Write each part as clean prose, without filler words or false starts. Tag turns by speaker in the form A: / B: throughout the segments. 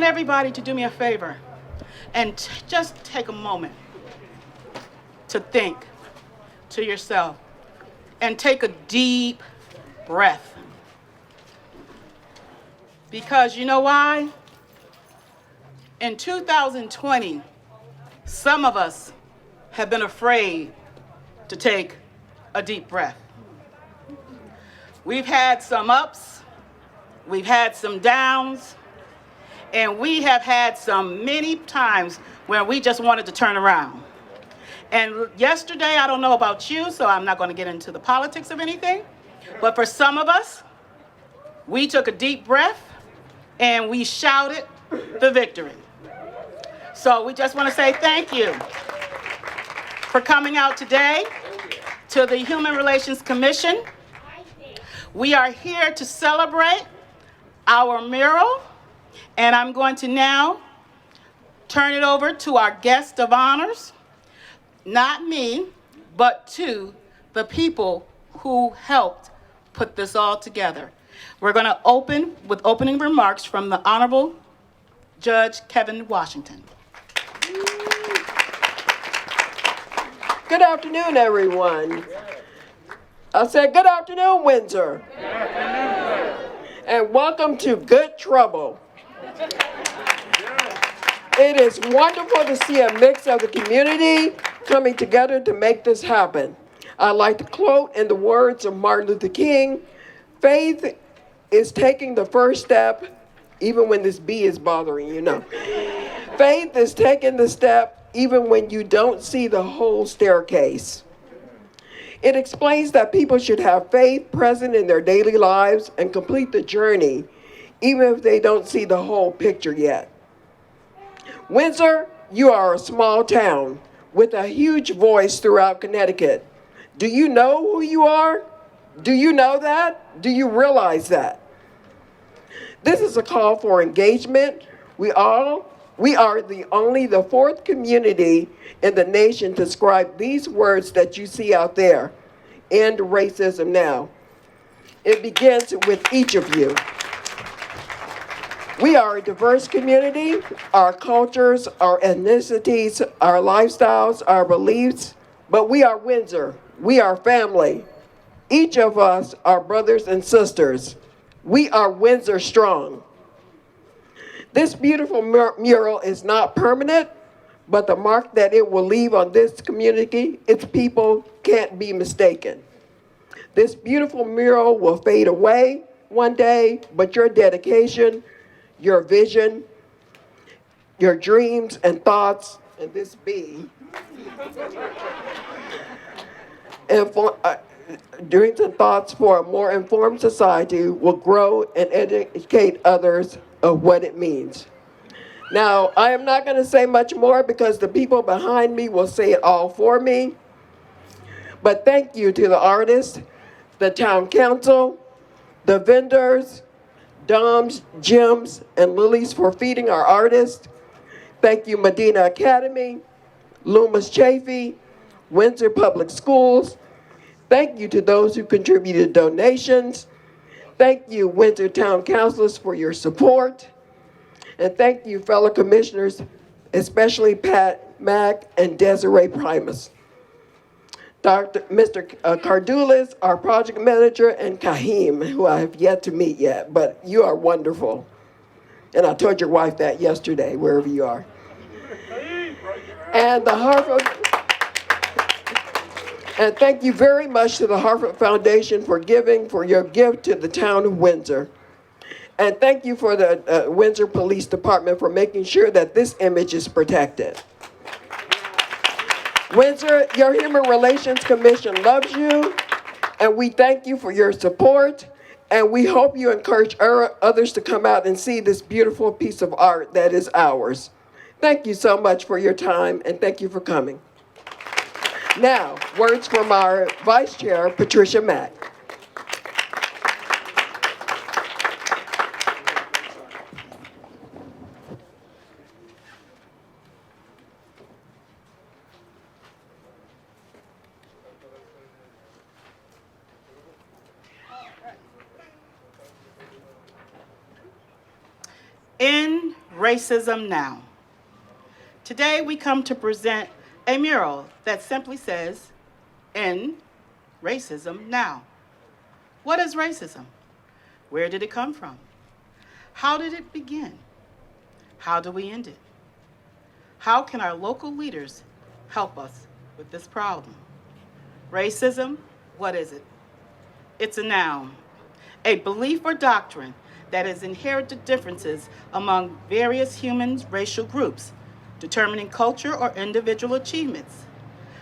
A: want everybody to do me a favor and just take a moment to think to yourself and take a deep breath. Because you know why? In 2020, some of us have been afraid to take a deep breath. We've had some ups, we've had some downs, and we have had some many times where we just wanted to turn around. And yesterday, I don't know about you, so I'm not going to get into the politics of anything, but for some of us, we took a deep breath and we shouted the victory. So we just want to say thank you for coming out today to the Human Relations Commission. We are here to celebrate our mural, and I'm going to now turn it over to our guest of honors, not me, but to the people who helped put this all together. We're going to open with opening remarks from the Honorable Judge Kevin Washington.
B: Good afternoon, everyone. I said good afternoon, Windsor.
C: Good afternoon.
B: And welcome to Good Trouble. It is wonderful to see a mix of the community coming together to make this happen. I'd like to quote in the words of Martin Luther King, faith is taking the first step, even when this bee is bothering you, know. Faith is taking the step even when you don't see the whole staircase. It explains that people should have faith present in their daily lives and complete the journey, even if they don't see the whole picture yet. Windsor, you are a small town with a huge voice throughout Connecticut. Do you know who you are? Do you know that? Do you realize that? This is a call for engagement. We are only the fourth community in the nation to scribe these words that you see out there. End racism now. It begins with each of you. We are a diverse community. Our cultures, our ethnicities, our lifestyles, our beliefs, but we are Windsor. We are family. Each of us are brothers and sisters. We are Windsor strong. This beautiful mural is not permanent, but the mark that it will leave on this community, its people, can't be mistaken. This beautiful mural will fade away one day, but your dedication, your vision, your dreams and thoughts, and this bee, dreams and thoughts for a more informed society will grow and educate others of what it means. Now, I am not going to say much more because the people behind me will say it all for me. But thank you to the artists, the town council, the vendors, Dom's, Jim's, and Lily's for feeding our artists. Thank you, Medina Academy, Loomis Chafee, Windsor Public Schools. Thank you to those who contributed donations. Thank you, Windsor Town Councilors, for your support. And thank you, fellow commissioners, especially Pat Mack and Desiree Primus. Mr. Cordelis, our project manager, and Kahim, who I have yet to meet yet, but you are wonderful. And I told your wife that yesterday, wherever you are. And the Harvard, and thank you very much to the Harvard Foundation for giving for your gift to the town of Windsor. And thank you for the Windsor Police Department for making sure that this image is protected. Windsor, your Human Relations Commission loves you, and we thank you for your support, and we hope you encourage others to come out and see this beautiful piece of art that is ours. Thank you so much for your time, and thank you for coming. Now, words from our Vice Chair, Patricia Mack.
A: In Racism Now. Today we come to present a mural that simply says, "End Racism Now." What is racism? Where did it come from? How did it begin? How do we end it? How can our local leaders help us with this problem? Racism, what is it? It's a noun, a belief or doctrine that has inherited differences among various human racial groups, determining culture or individual achievements,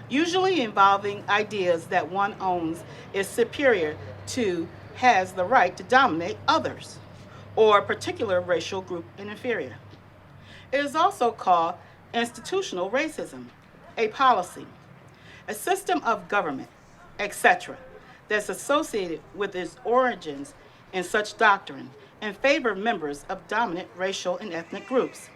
A: usually involving ideas that one owns is superior to, has the right to dominate others, or a particular racial group inferior. It is also called institutional racism, a policy, a system of government, etc., that's associated with its origins in such doctrine in favor of members of dominant racial and ethnic groups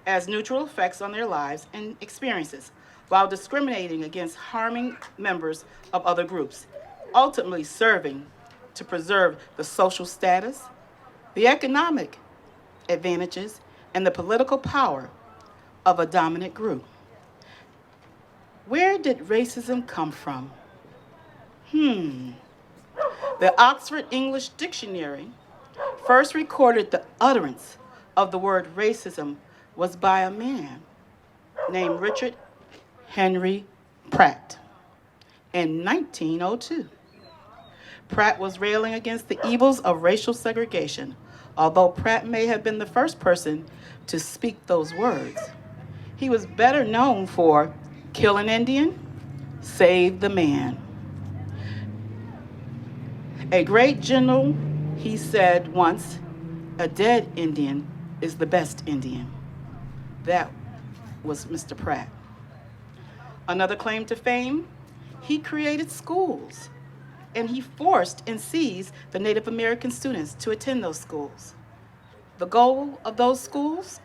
A: as neutral effects on their lives and experiences, while discriminating against harming members of other groups, ultimately serving to preserve the social status, the economic advantages, and the political power of a dominant group. Where did racism come from? The Oxford English Dictionary first recorded the utterance of the word racism was by a man named Richard Henry Pratt in 1902. Pratt was railing against the evils of racial segregation, although Pratt may have been the first person to speak those words. He was better known for "Kill an Indian, save the man." A great general, he said once, "A dead Indian is the best Indian." That was Mr. Pratt. Another claim to fame, he created schools, and he forced and seized the Native American students to attend those schools. The goal of those schools?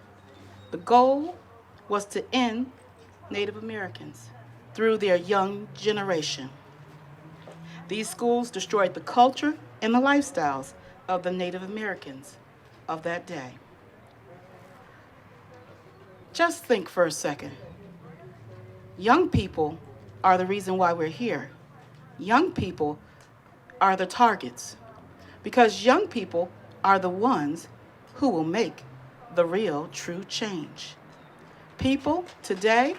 A: The goal was to end Native Americans through their young generation. These schools destroyed the culture and the lifestyles of the Native Americans of that day. Just think for a second. Young people are the reason why we're here. Young people are the targets, because young people are the ones who will make the real, true change. People today,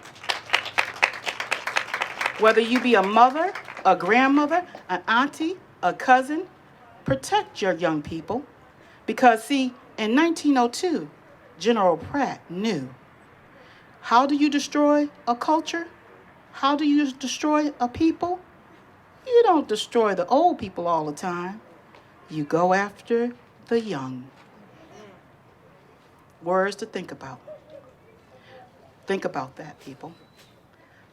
A: whether you be a mother, a grandmother, an auntie, a cousin, protect your young people, because see, in 1902, General Pratt knew. How do you destroy a culture? How do you destroy a people? You don't destroy the old people all the time. You go after the young. Words to think about. Think about that, people.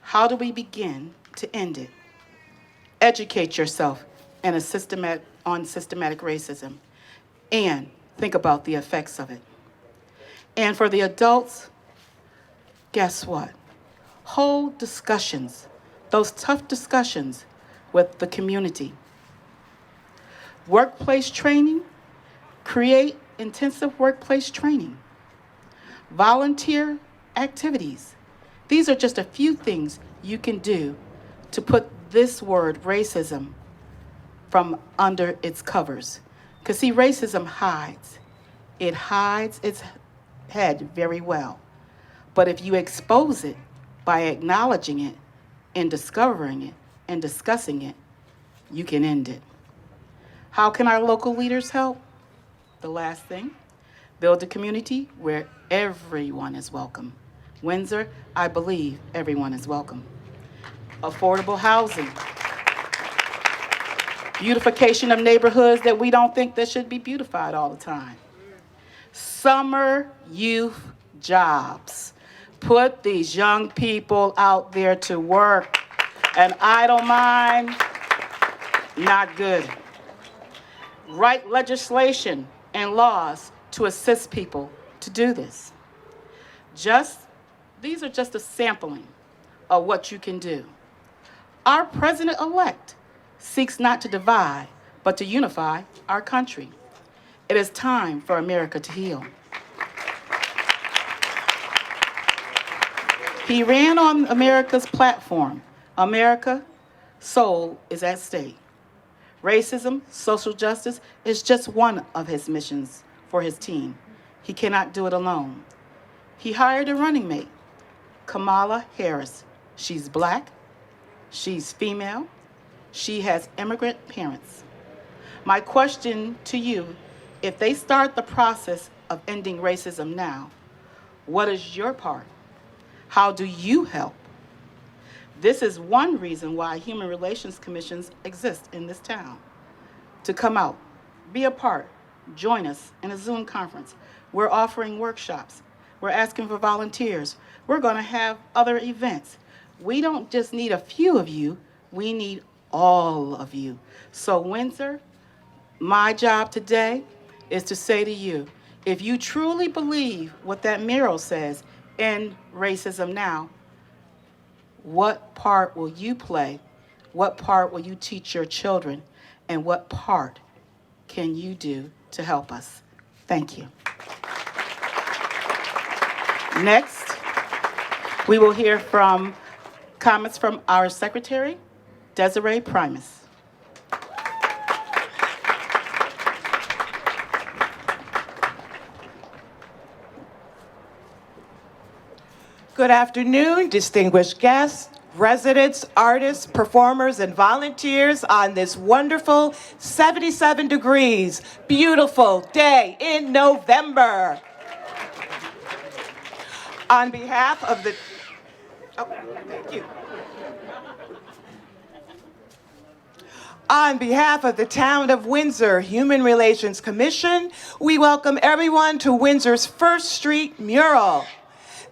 A: How do we begin to end it? Educate yourself on systematic racism, and think about the effects of it. And for the adults, guess what? Hold discussions, those tough discussions with the community. Workplace training, create intensive workplace training. Volunteer activities. These are just a few things you can do to put this word, racism, from under its covers. Because see, racism hides. It hides its head very well. But if you expose it by acknowledging it and discovering it and discussing it, you can end it. How can our local leaders help? The last thing, build a community where everyone is welcome. Windsor, I believe everyone is welcome. Affordable housing. Beautification of neighborhoods that we don't think that should be beautified all the time. Summer youth jobs. Put these young people out there to work. An idle mind, not good. Write legislation and laws to assist people to do this. These are just a sampling of what you can do. Our president-elect seeks not to divide, but to unify our country. It is time for America to heal. He ran on America's platform. America, soul is at stake. Racism, social justice is just one of his missions for his team. He cannot do it alone. He hired a running mate, Kamala Harris. She's black, she's female, she has immigrant parents. My question to you, if they start the process of ending racism now, what is your part? How do you help? This is one reason why Human Relations Commissions exist in this town. To come out, be a part, join us in a Zoom conference. We're offering workshops. We're asking for volunteers. We're going to have other events. We don't just need a few of you, we need all of you. So Windsor, my job today is to say to you, if you truly believe what that mural says, end racism now, what part will you play? What part will you teach your children? And what part can you do to help us? Thank you. Next, we will hear from comments from our secretary, Desiree Primus.
C: Good afternoon, distinguished guests, residents, artists, performers, and volunteers on this wonderful 77 degrees, beautiful day in November. On behalf of the, thank you. On behalf of the Town of Windsor Human Relations Commission, we welcome everyone to Windsor's First Street mural.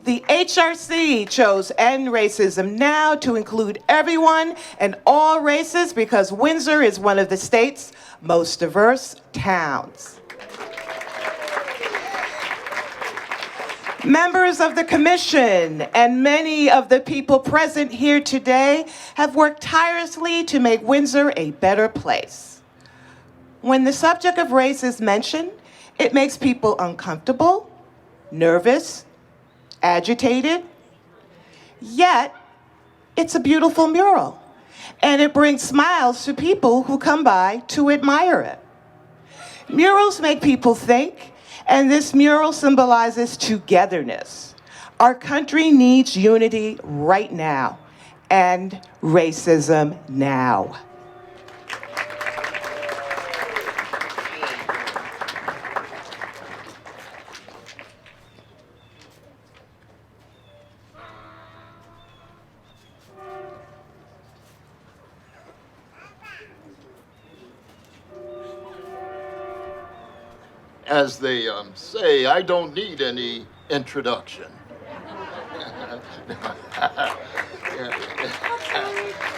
C: The HRC chose End Racism Now to include everyone and all races because Windsor is one of the state's most diverse towns. Members of the commission and many of the people present here today have worked tirelessly to make Windsor a better place. When the subject of race is mentioned, it makes people uncomfortable, nervous, agitated, yet it's a beautiful mural, and it brings smiles to people who come by to admire it. Murals make people think, and this mural symbolizes togetherness. Our country needs unity right now, and racism now.
D: As they say, I don't need any introduction.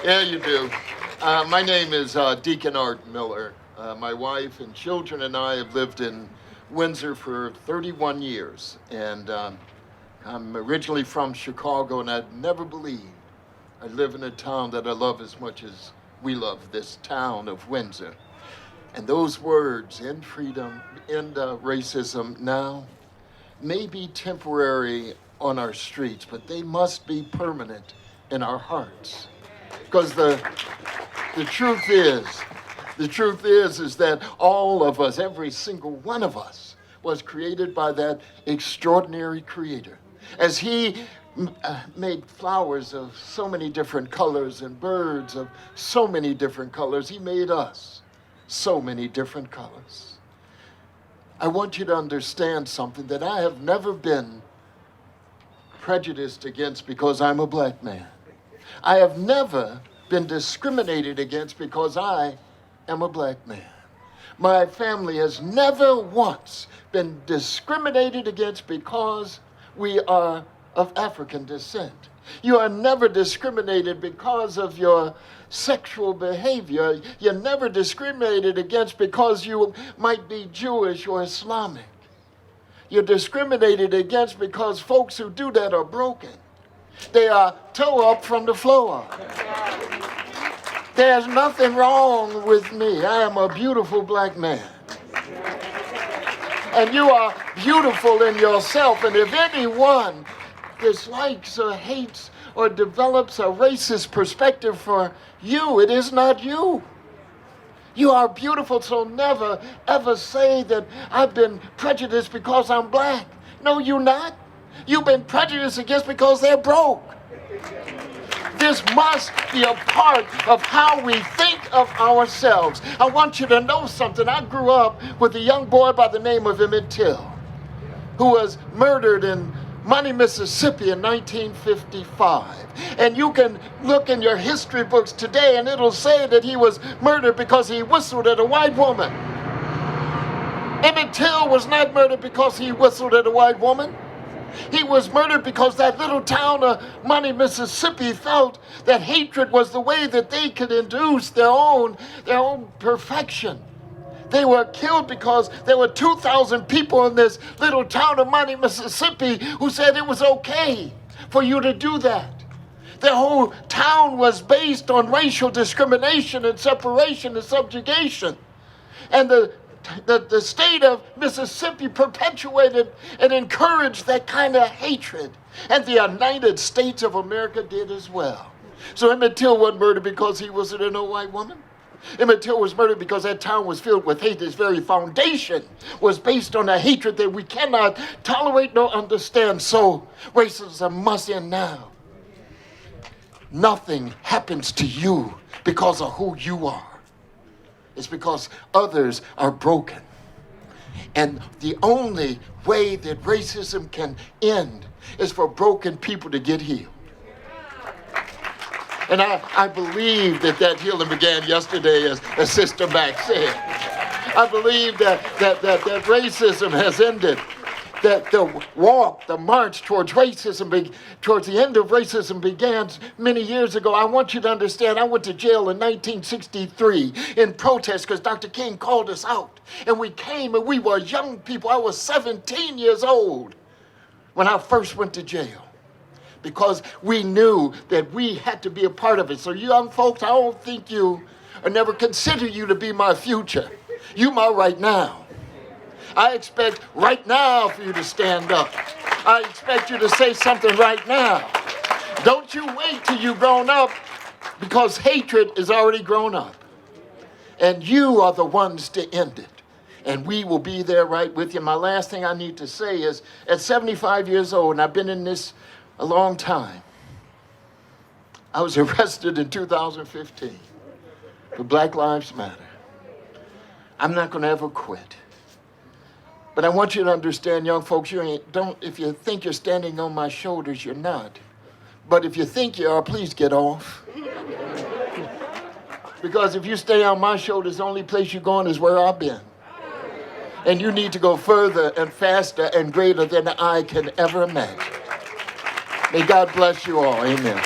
D: Yeah, you do. My name is Deacon Art Miller. My wife and children and I have lived in Windsor for 31 years. And I'm originally from Chicago, and I'd never believed I'd live in a town that I love as much as we love this town of Windsor. And those words, end freedom, end racism now, may be temporary on our streets, but they must be permanent in our hearts. Because the truth is that all of us, every single one of us, was created by that extraordinary creator. As he made flowers of so many different colors and birds of so many different colors, he made us so many different colors. I want you to understand something, that I have never been prejudiced against because I'm a black man. I have never been discriminated against because I am a black man. My family has never once been discriminated against because we are of African descent. You are never discriminated because of your sexual behavior. You're never discriminated against because you might be Jewish or Islamic. You're discriminated against because folks who do that are broken. They are toe up from the floor up. There's nothing wrong with me. I am a beautiful black man. And you are beautiful in yourself. And if anyone dislikes or hates or develops a racist perspective for you. It is not you. You are beautiful, so never, ever say that I've been prejudiced because I'm black. No, you're not. You've been prejudiced against because they're broke. This must be a part of how we think of ourselves. I want you to know something. I grew up with a young boy by the name of Emmett Till, who was murdered in Money, Mississippi in 1955. And you can look in your history books today and it'll say that he was murdered because he whistled at a white woman. Emmett Till was not murdered because he whistled at a white woman. He was murdered because that little town of Money, Mississippi felt that hatred was the way that they could induce their own perfection. They were killed because there were 2,000 people in this little town of Money, Mississippi who said it was okay for you to do that. Their whole town was based on racial discrimination and separation and subjugation. And the state of Mississippi perpetuated and encouraged that kind of hatred. And the United States of America did as well. So Emmett Till wasn't murdered because he was an old white woman. Emmett Till was murdered because that town was filled with hate. Its very foundation was based on a hatred that we cannot tolerate nor understand. So racism must end now. Nothing happens to you because of who you are. It's because others are broken. And the only way that racism can end is for broken people to get healed. And I believe that healing began yesterday, as Sister Mac said. I believe that racism has ended. That the march towards racism, towards the end of racism began many years ago. I want you to understand, I went to jail in 1963 in protest because Dr. King called us out. And we came and we were young people. I was 17 years old when I first went to jail, because we knew that we had to be a part of it. So young folks, I don't think you, or never consider you to be my future. You my right now. I expect right now for you to stand up. I expect you to say something right now. Don't you wait till you've grown up, because hatred is already grown up. And you are the ones to end it. And we will be there right with you. My last thing I need to say is, at 75 years old, and I've been in this a long time, I was arrested in 2015 for Black Lives Matter. I'm not going to ever quit. But I want you to understand, young folks, if you think you're standing on my shoulders, you're not. But if you think you are, please get off. Because if you stay on my shoulders, the only place you're going is where I've been. And you need to go further and faster and greater than I can ever imagine. May God bless you all. Amen.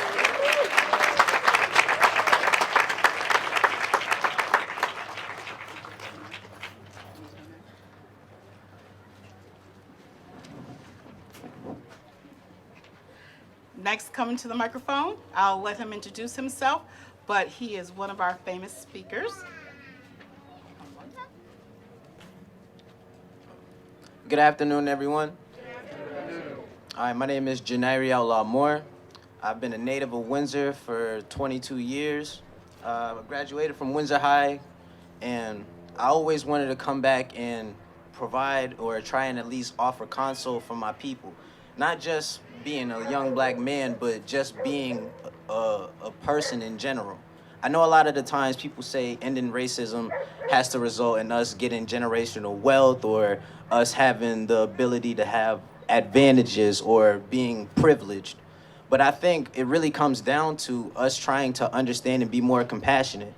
A: Next, coming to the microphone, I'll let him introduce himself, but he is one of our famous speakers.
E: Good afternoon, everyone. Hi, my name is Janari Outlaw Moore. I've been a native of Windsor for 22 years. I graduated from Windsor High, and I always wanted to come back and provide or try and at least offer counsel for my people. Not just being a young black man, but just being a person in general. I know a lot of the times people say ending racism has to result in us getting generational wealth or us having the ability to have advantages or being privileged. But I think it really comes down to us trying to understand and be more compassionate.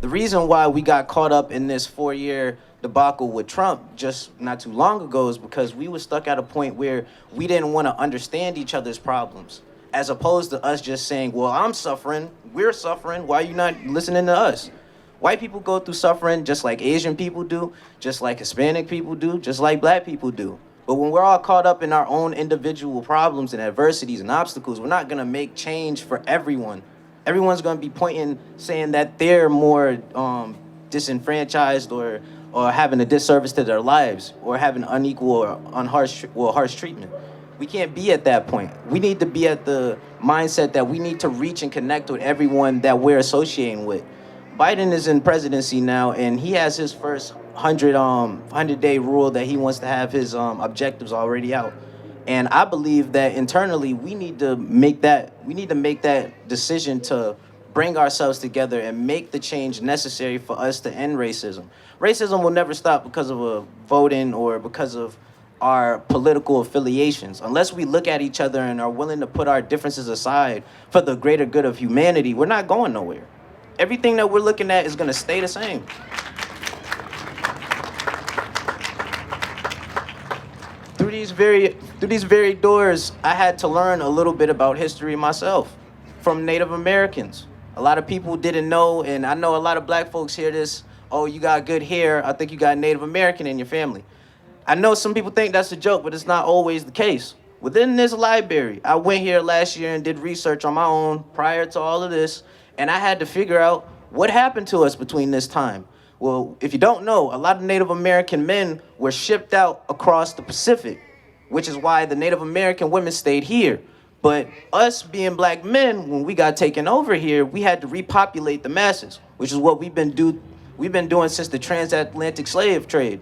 E: The reason why we got caught up in this 4-year debacle with Trump just not too long ago is because we were stuck at a point where we didn't want to understand each other's problems, as opposed to us just saying, well, I'm suffering, we're suffering, why are you not listening to us? White people go through suffering just like Asian people do, just like Hispanic people do, just like black people do. But when we're all caught up in our own individual problems and adversities and obstacles, we're not gonna make change for everyone. Everyone's gonna be pointing, saying that they're more disenfranchised or having a disservice to their lives or having unequal or harsh treatment. We can't be at that point. We need to be at the mindset that we need to reach and connect with everyone that we're associating with. Biden is in presidency now, and he has his first 100-day rule that he wants to have his objectives already out. And I believe that internally we need to make that decision to bring ourselves together and make the change necessary for us to end racism. Racism will never stop because of a voting or because of our political affiliations. Unless we look at each other and are willing to put our differences aside for the greater good of humanity, we're not going nowhere. Everything that we're looking at is going to stay the same. Through these very doors, I had to learn a little bit about history myself from Native Americans. A lot of people didn't know, and I know a lot of black folks hear this, oh, you got good hair, I think you got Native American in your family. I know some people think that's a joke, but it's not always the case. Within this library, I went here last year and did research on my own prior to all of this, and I had to figure out what happened to us between this time. Well, if you don't know, a lot of Native American men were shipped out across the Pacific, which is why the Native American women stayed here. But us being black men, when we got taken over here, we had to repopulate the masses, which is what we've been doing since the transatlantic slave trade,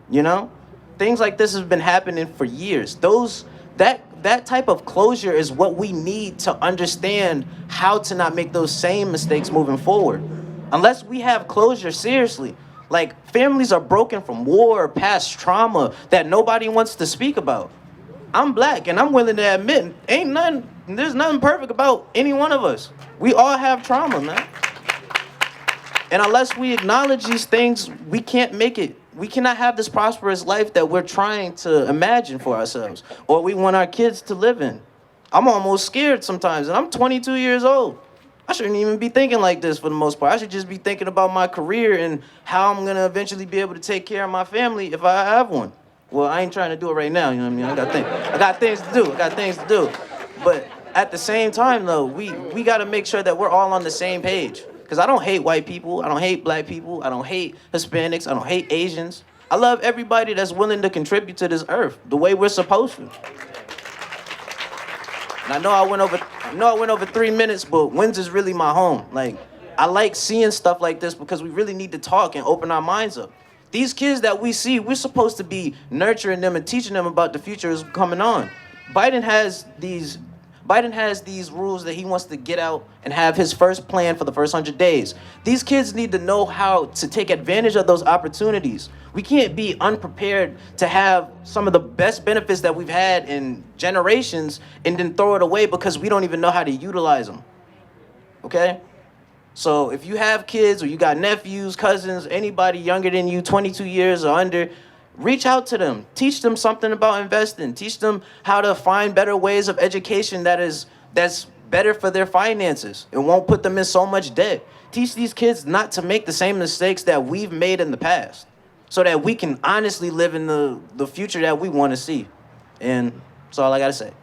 E: you know? Things like this have been happening for years. That type of closure is what we need to understand how to not make those same mistakes moving forward. Unless we have closure, seriously, like families are broken from war, past trauma that nobody wants to speak about. I'm black and I'm willing to admit there's nothing perfect about any one of us. We all have trauma, man. And unless we acknowledge these things, we can't make it. We cannot have this prosperous life that we're trying to imagine for ourselves or we want our kids to live in. I'm almost scared sometimes, and I'm 22 years old. I shouldn't even be thinking like this for the most part. I should just be thinking about my career and how I'm gonna eventually be able to take care of my family if I have one. Well, I ain't trying to do it right now, you know what I mean? I got things to do. But at the same time though, we gotta make sure that we're all on the same page. Because I don't hate white people, I don't hate black people, I don't hate Hispanics, I don't hate Asians. I love everybody that's willing to contribute to this earth the way we're supposed to. And I know I went over 3 minutes, but Windsor's really my home. Like, I like seeing stuff like this because we really need to talk and open our minds up. These kids that we see, we're supposed to be nurturing them and teaching them about the future is coming on. Biden has these rules that he wants to get out and have his first plan for the first 100 days. These kids need to know how to take advantage of those opportunities. We can't be unprepared to have some of the best benefits that we've had in generations and then throw it away because we don't even know how to utilize them. Okay? So if you have kids or you got nephews, cousins, anybody younger than you, 22 years or under, reach out to them. Teach them something about investing. Teach them how to find better ways of education that's better for their finances. It won't put them in so much debt. Teach these kids not to make the same mistakes that we've made in the past so that we can honestly live in the future that we want to see. And that's all I got to say.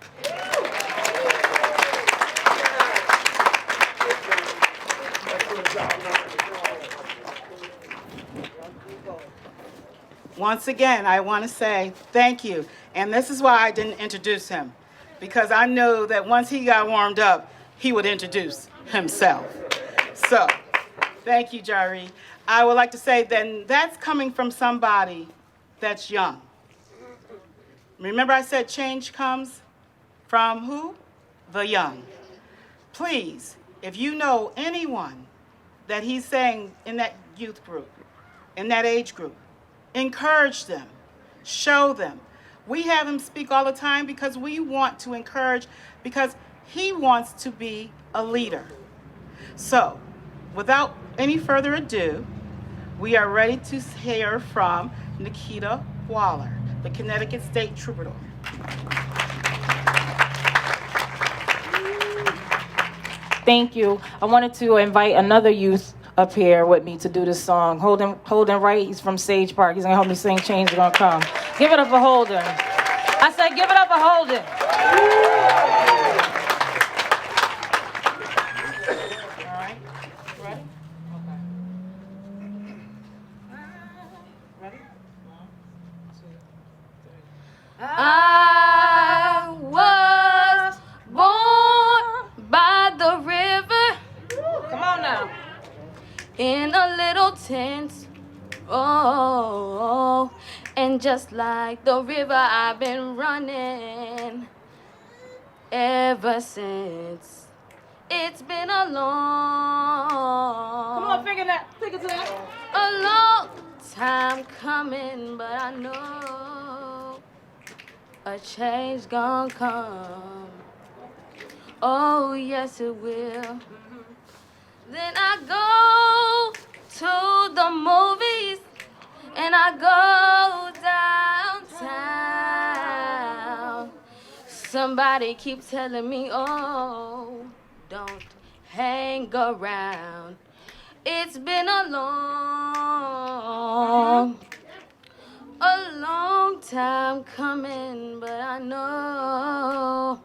A: Once again, I want to say thank you. And this is why I didn't introduce him, because I know that once he got warmed up, he would introduce himself. So, thank you, Jari. I would like to say then that's coming from somebody that's young. Remember I said change comes from who? The young. Please, if you know anyone that he's saying in that youth group, in that age group, encourage them, show them. We have him speak all the time because we want to encourage, because he wants to be a leader. So, without any further ado, we are ready to hear from Nikita Waller, the Connecticut State Troubadour.
F: Thank you. I wanted to invite another youth up here with me to do this song. Holden Wright, he's from Sage Park. He's gonna help me sing Change Is Gonna Come. Give it up for Holden. I said give it up for Holden. All right, ready? Okay. Ready? 1, 2, 3. I
G: in a little tent. Oh, and just like the river, I've been running ever since. It's been a long,
F: Come on, figure that. Figure to that.
G: a long time coming, but I know a change gonna come. Oh, yes, it will. Then I go to the movies and I go downtown. Somebody keeps telling me, oh, don't hang around. It's been a long time coming, but I know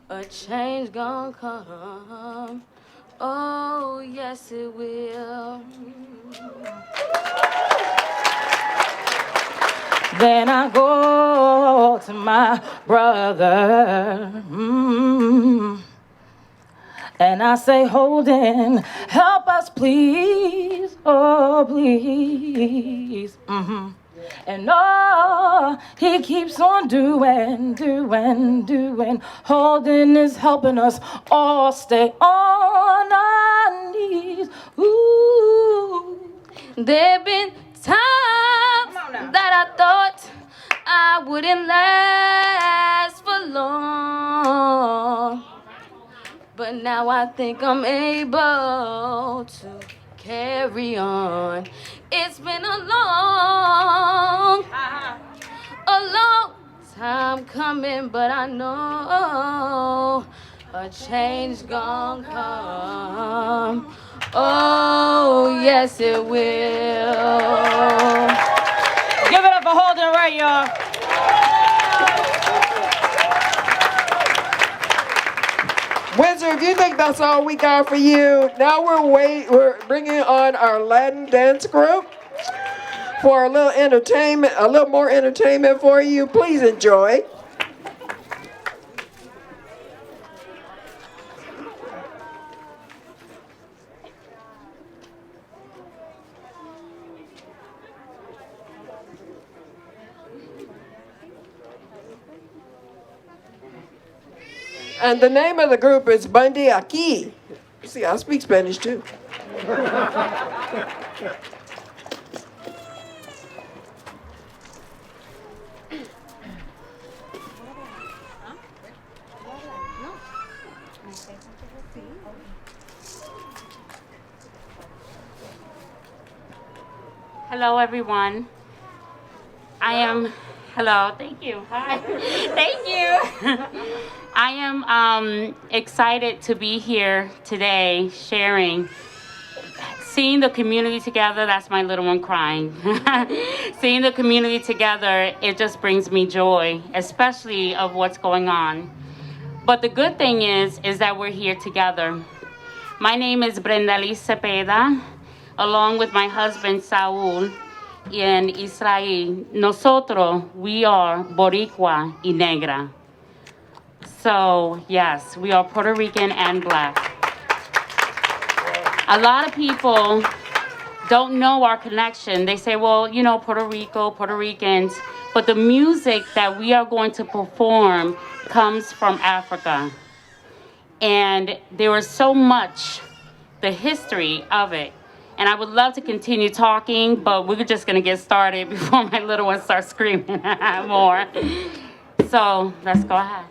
G: a change gonna come. Oh, yes, it will.
F: Then I go to my brother, and I say, Holden, help us, please, oh, please. And oh, he keeps on doing. Holden is helping us all stay on our knees. Ooh.
G: There've been times that I thought I wouldn't last for long, but now I think I'm able to carry on. It's been a long time coming, but I know a change gonna come. Oh, yes, it will.
F: Give it up for Holden Wright, y'all.
B: Windsor, if you think that's all we got for you, now we're bringing on our Latin dance group for a little entertainment, a little more entertainment for you. Please enjoy. And the name of the group is Bundy Aquí. See, I speak Spanish too.
H: Hello, everyone. Hello, thank you. Hi, thank you. I am excited to be here today sharing, seeing the community together. That's my little one crying. Seeing the community together, it just brings me joy, especially of what's going on. But the good thing is that we're here together. My name is Brenda Liz Cepeda, along with my husband, Saul, and Israel. Nosotros, we are Boricua y Negra. So, yes, we are Puerto Rican and Black. A lot of people don't know our connection. They say, well, you know, Puerto Rico, Puerto Ricans. But the music that we are going to perform comes from Africa. And there is so much, the history of it. And I would love to continue talking, but we're just going to get started before my little one starts screaming more. So let's go ahead.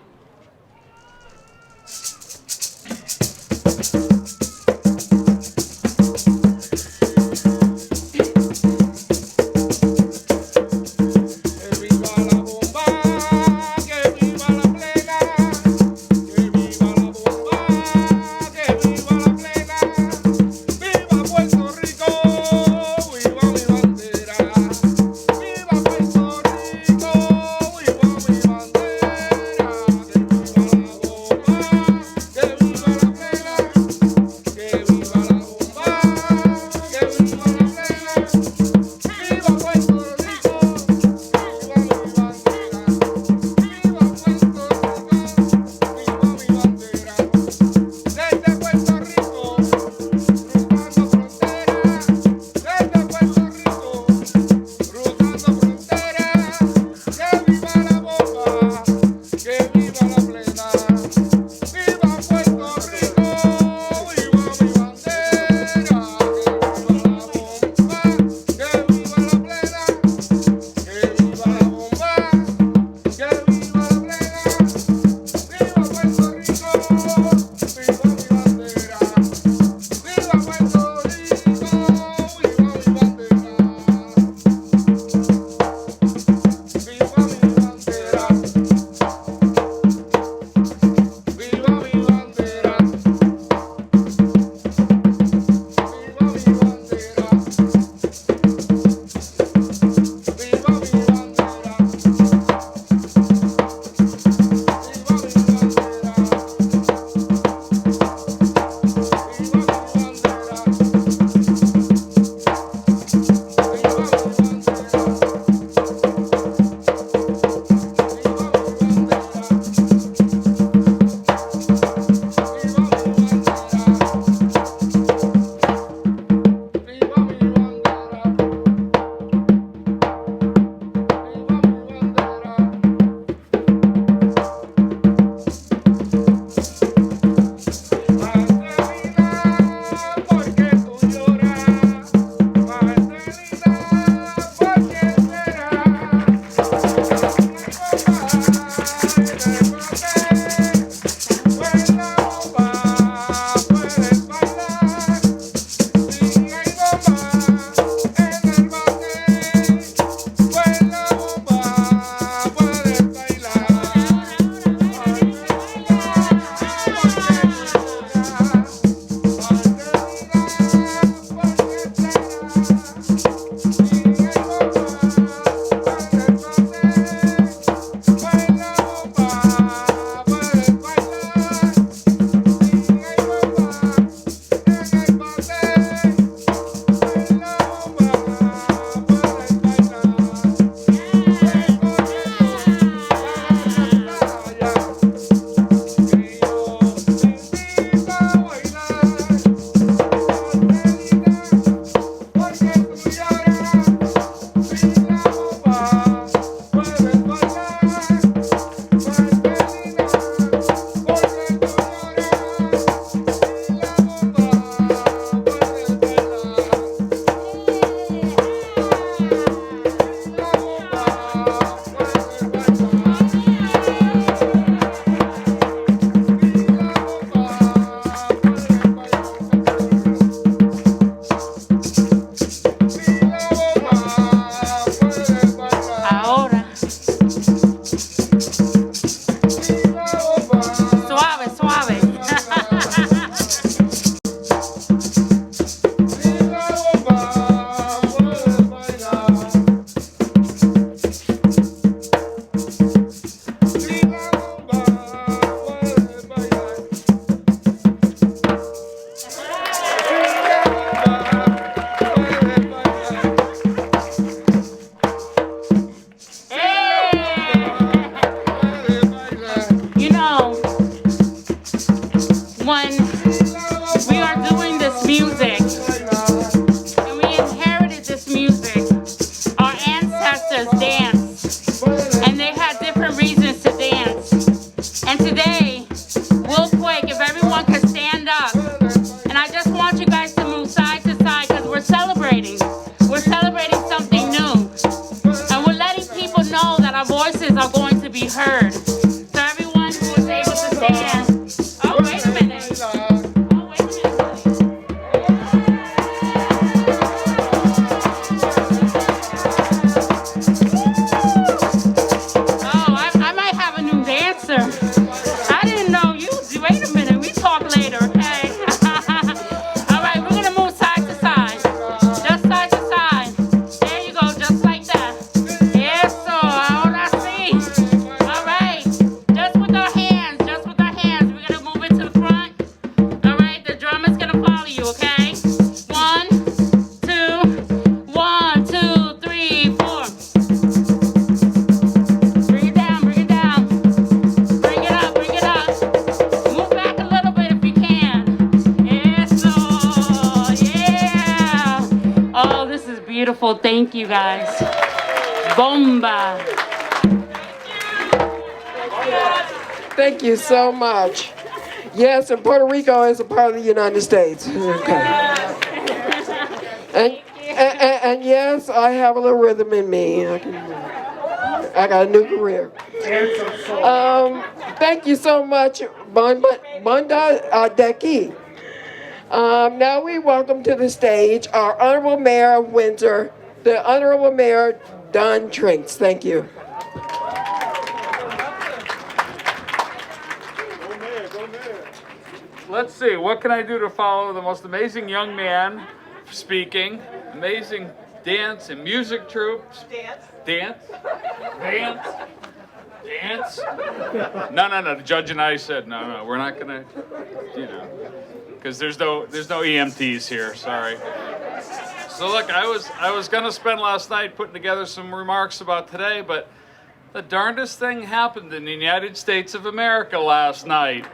I: Viva Puerto Rico, viva mi bandera.
H: when we are doing this music, and we inherited this music, our ancestors danced, and they had different reasons to dance. And today, real quick, if everyone could stand up, and I just want you guys to move side to side because we're celebrating. We're celebrating something new. And we're letting people know that our voices are going to be heard. So everyone who is able to stand. Oh, wait a minute. Oh, wait a minute. Oh, I might have a new dancer. I didn't know you. Wait a minute. We talk later, okay? All right, we're going to move side to side. Just side to side. There you go, just like that. Eso, ahora sí. All right, just with our hands, we're gonna move it to the front. All right, the drum is gonna follow you, okay? 1, 2, 1, 2, 3, 4. Bring it down, bring it down. Bring it up, bring it up. Move back a little bit if you can. Eso, yeah. Oh, this is beautiful. Thank you, guys. Bomba.
B: Thank you so much. Yes, and Puerto Rico is a part of the United States. Okay. And yes, I have a little rhythm in me. I got a new career. Thank you so much, Bunda Deki. Now we welcome to the stage our Honorable Mayor of Windsor, the Honorable Mayor Don Trinks. Thank you.
I: Let's see, what can I do to follow the most amazing young man speaking? Amazing dance and music troops. Dance? No, the judge and I said, no, we're not gonna, because there's no EMTs here, sorry. So look, I was gonna spend last night putting together some remarks about today, but the darndest thing happened in the United States of America last night.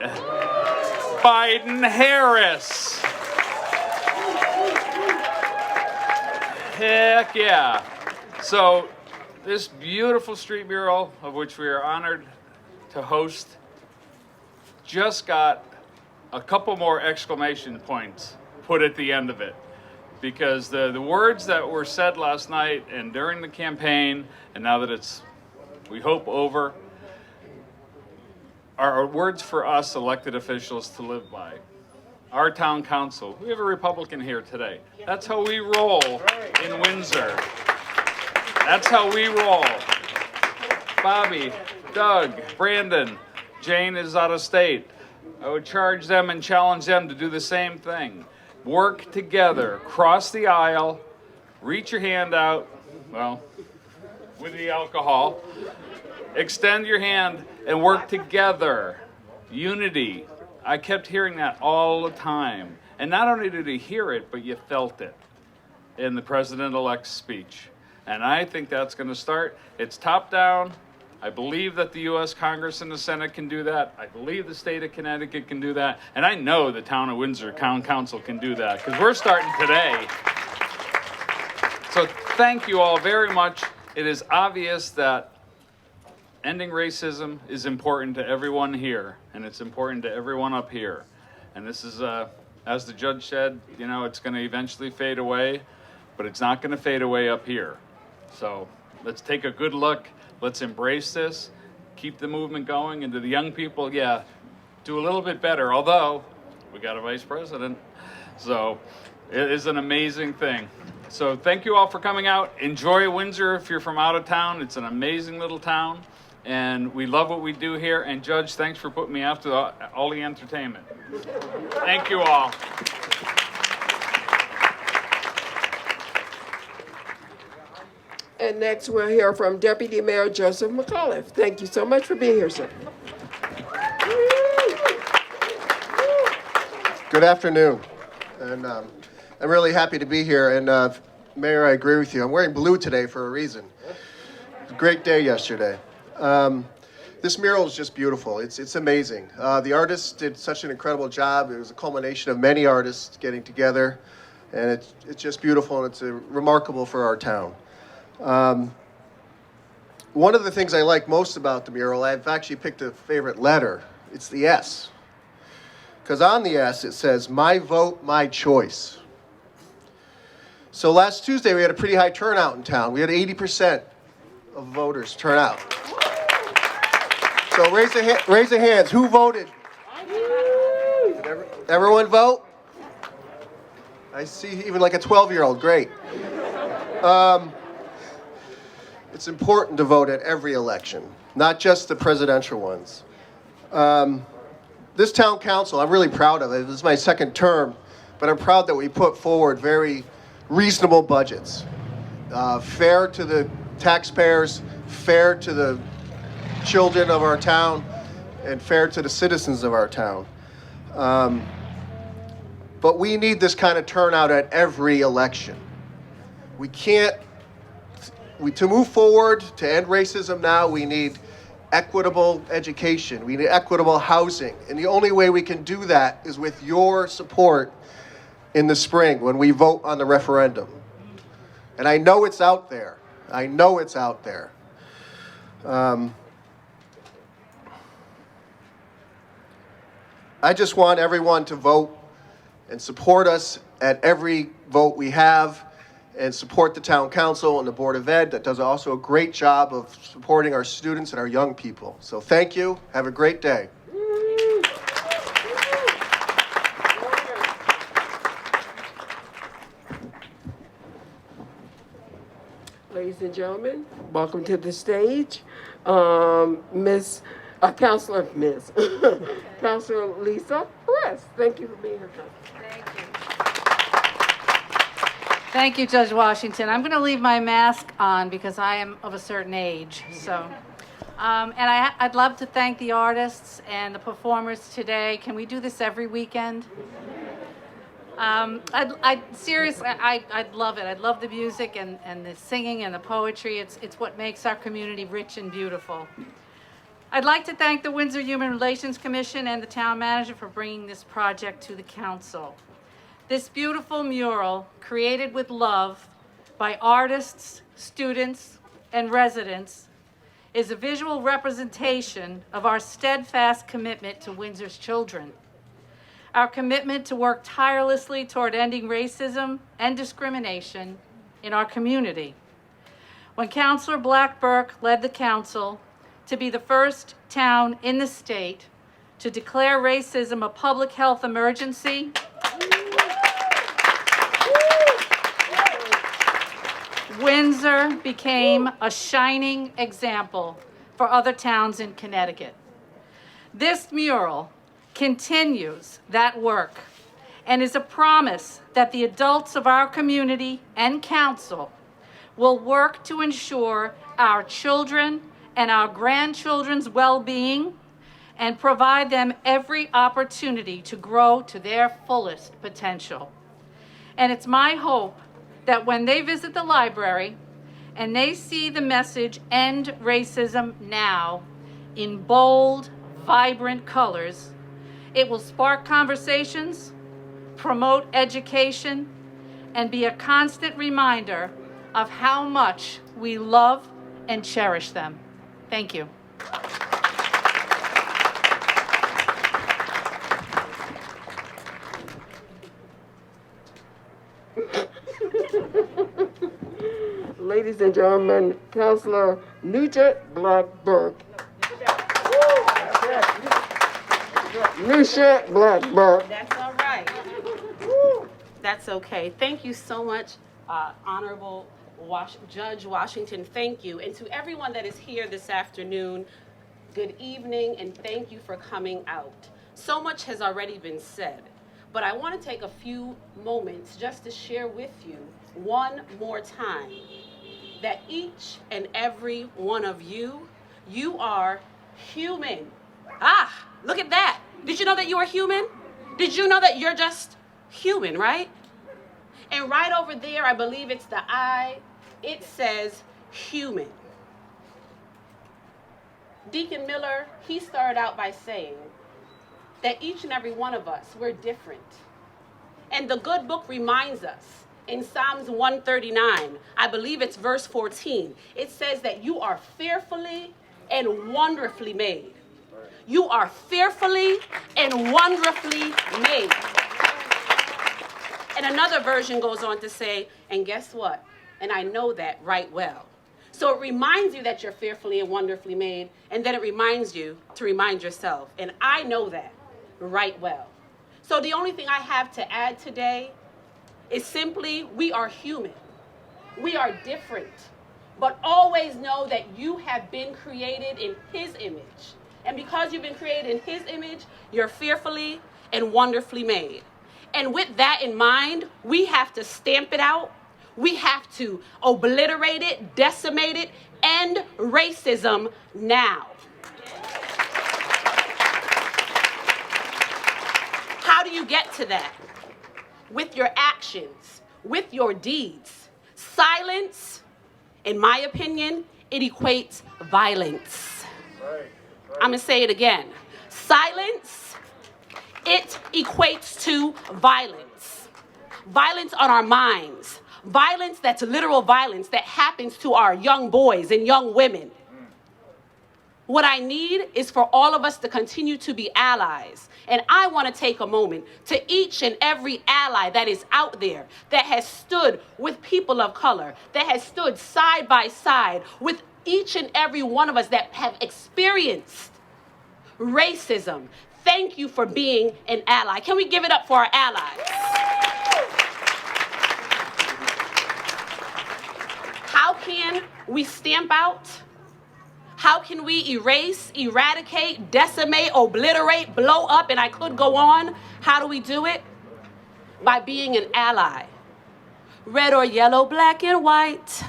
I: Biden-Harris. Heck yeah. So this beautiful street mural, of which we are honored to host, just got a couple more exclamation points put at the end of it. Because the words that were said last night and during the campaign, and now that it's, we hope, over, are words for us elected officials to live by. Our town council, we have a Republican here today. That's how we roll in Windsor. That's how we roll. Bobby, Doug, Brandon, Jane is out of state. I would charge them and challenge them to do the same thing. Work together, cross the aisle, reach your hand out, well, with the alcohol, extend your hand and work together. Unity. I kept hearing that all the time. And not only did you hear it, but you felt it in the president-elect's speech. And I think that's going to start. It's top down. I believe that the U.S. Congress and the Senate can do that. I believe the state of Connecticut can do that. And I know the town of Windsor Town Council can do that because we're starting today. So thank you all very much. It is obvious that ending racism is important to everyone here, and it's important to everyone up here. And this is, as the judge said, it's going to eventually fade away, but it's not going to fade away up here. So let's take a good look. Let's embrace this, keep the movement going, and to the young people, yeah, do a little bit better, although we got a vice president. So it is an amazing thing. So thank you all for coming out. Enjoy Windsor if you're from out of town. It's an amazing little town, and we love what we do here. And Judge, thanks for putting me after all the entertainment. Thank you all.
B: And next we'll hear from Deputy Mayor Joseph McAuliffe. Thank you so much for being here, sir.
J: Good afternoon, and I'm really happy to be here. And Mayor, I agree with you. I'm wearing blue today for a reason. It was a great day yesterday. This mural is just beautiful. It's amazing. The artists did such an incredible job. It was a culmination of many artists getting together, and it's just beautiful, and it's remarkable for our town. One of the things I like most about the mural, I've actually picked a favorite letter. It's the S. Because on the S it says, "My vote, my choice." So last Tuesday we had a pretty high turnout in town. We had 80% of voters turn out. So raise the hands. Who voted? Did everyone vote? I see even like a 12-year-old. Great. It's important to vote at every election, not just the presidential ones. This town council, I'm really proud of it. This is my second term, but I'm proud that we put forward very reasonable budgets. Fair to the taxpayers, fair to the children of our town, and fair to the citizens of our town. But we need this kind of turnout at every election. We can't, to move forward, to end racism now, we need equitable education. We need equitable housing. And the only way we can do that is with your support in the spring when we vote on the referendum. And I know it's out there. I know it's out there. I just want everyone to vote and support us at every vote we have, and support the town council and the Board of Ed that does also a great job of supporting our students and our young people. So thank you. Have a great day.
B: Ladies and gentlemen, welcome to the stage. Councilor Lisa Perez. Thank you for being here.
K: Thank you. Thank you, Judge Washington. I'm going to leave my mask on because I am of a certain age. So, I'd love to thank the artists and the performers today. Can we do this every weekend? Seriously, I'd love it. I'd love the music and the singing and the poetry. It's what makes our community rich and beautiful. I'd like to thank the Windsor Human Relations Commission and the town manager for bringing this project to the council. This beautiful mural, created with love by artists, students, and residents, is a visual representation of our steadfast commitment to Windsor's children. Our commitment to work tirelessly toward ending racism and discrimination in our community. When Councilor Black Burke led the council to be the first town in the state to declare racism a public health emergency, Windsor became a shining example for other towns in Connecticut. This mural continues that work and is a promise that the adults of our community and council will work to ensure our children and our grandchildren's well-being and provide them every opportunity to grow to their fullest potential. And it's my hope that when they visit the library and they see the message "End Racism Now" in bold, vibrant colors, it will spark conversations, promote education, and be a constant reminder of how much we love and cherish them. Thank you.
B: Ladies and gentlemen, Councilor Nugent Black Burke. Nugent Black Burke.
L: That's all right. That's okay. Thank you so much, Honorable Judge Washington. Thank you. And to everyone that is here this afternoon, good evening, and thank you for coming out. So much has already been said, but I want to take a few moments just to share with you one more time that each and every one of you, you are human. Ah, look at that. Did you know that you are human? Did you know that you're just human, right? And right over there, I believe it's the I, it says human. Deacon Miller, he started out by saying that each and every one of us, we're different. And the good book reminds us in Psalms 139, I believe it's verse 14, it says that you are fearfully and wonderfully made. You are fearfully and wonderfully made. And another version goes on to say, and guess what? And I know that right well. So it reminds you that you're fearfully and wonderfully made, and then it reminds you to remind yourself. And I know that right well. So the only thing I have to add today is simply, we are human. We are different. But always know that you have been created in His image. And because you've been created in His image, you're fearfully and wonderfully made. And with that in mind, we have to stamp it out. We have to obliterate it, decimate it, end racism now. How do you get to that? With your actions, with your deeds. Silence, in my opinion, it equates violence. I'm going to say it again. Silence, it equates to violence. Violence on our minds. Violence that's literal violence that happens to our young boys and young women. What I need is for all of us to continue to be allies. And I want to take a moment to each and every ally that is out there, that has stood with people of color, that has stood side by side with each and every one of us that have experienced racism. Thank you for being an ally. Can we give it up for our allies? How can we stamp out? How can we erase, eradicate, decimate, obliterate, blow up, and I could go on? How do we do it? By being an ally. Red or yellow, black and white,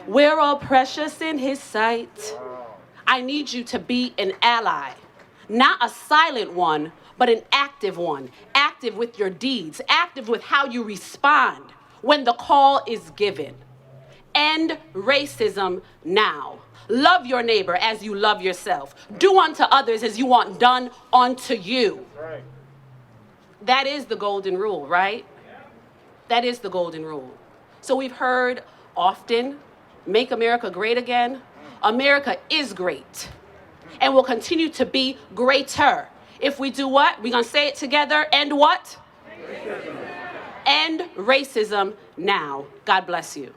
L: we're all precious in His sight. I need you to be an ally. Not a silent one, but an active one. Active with your deeds. Active with how you respond when the call is given. End racism now. Love your neighbor as you love yourself. Do unto others as you want done unto you. That is the golden rule, right? That is the golden rule. So we've heard often, make America great again. America is great and will continue to be greater. If we do what? We're going to say it together. End what? Racism. End racism now. God bless you.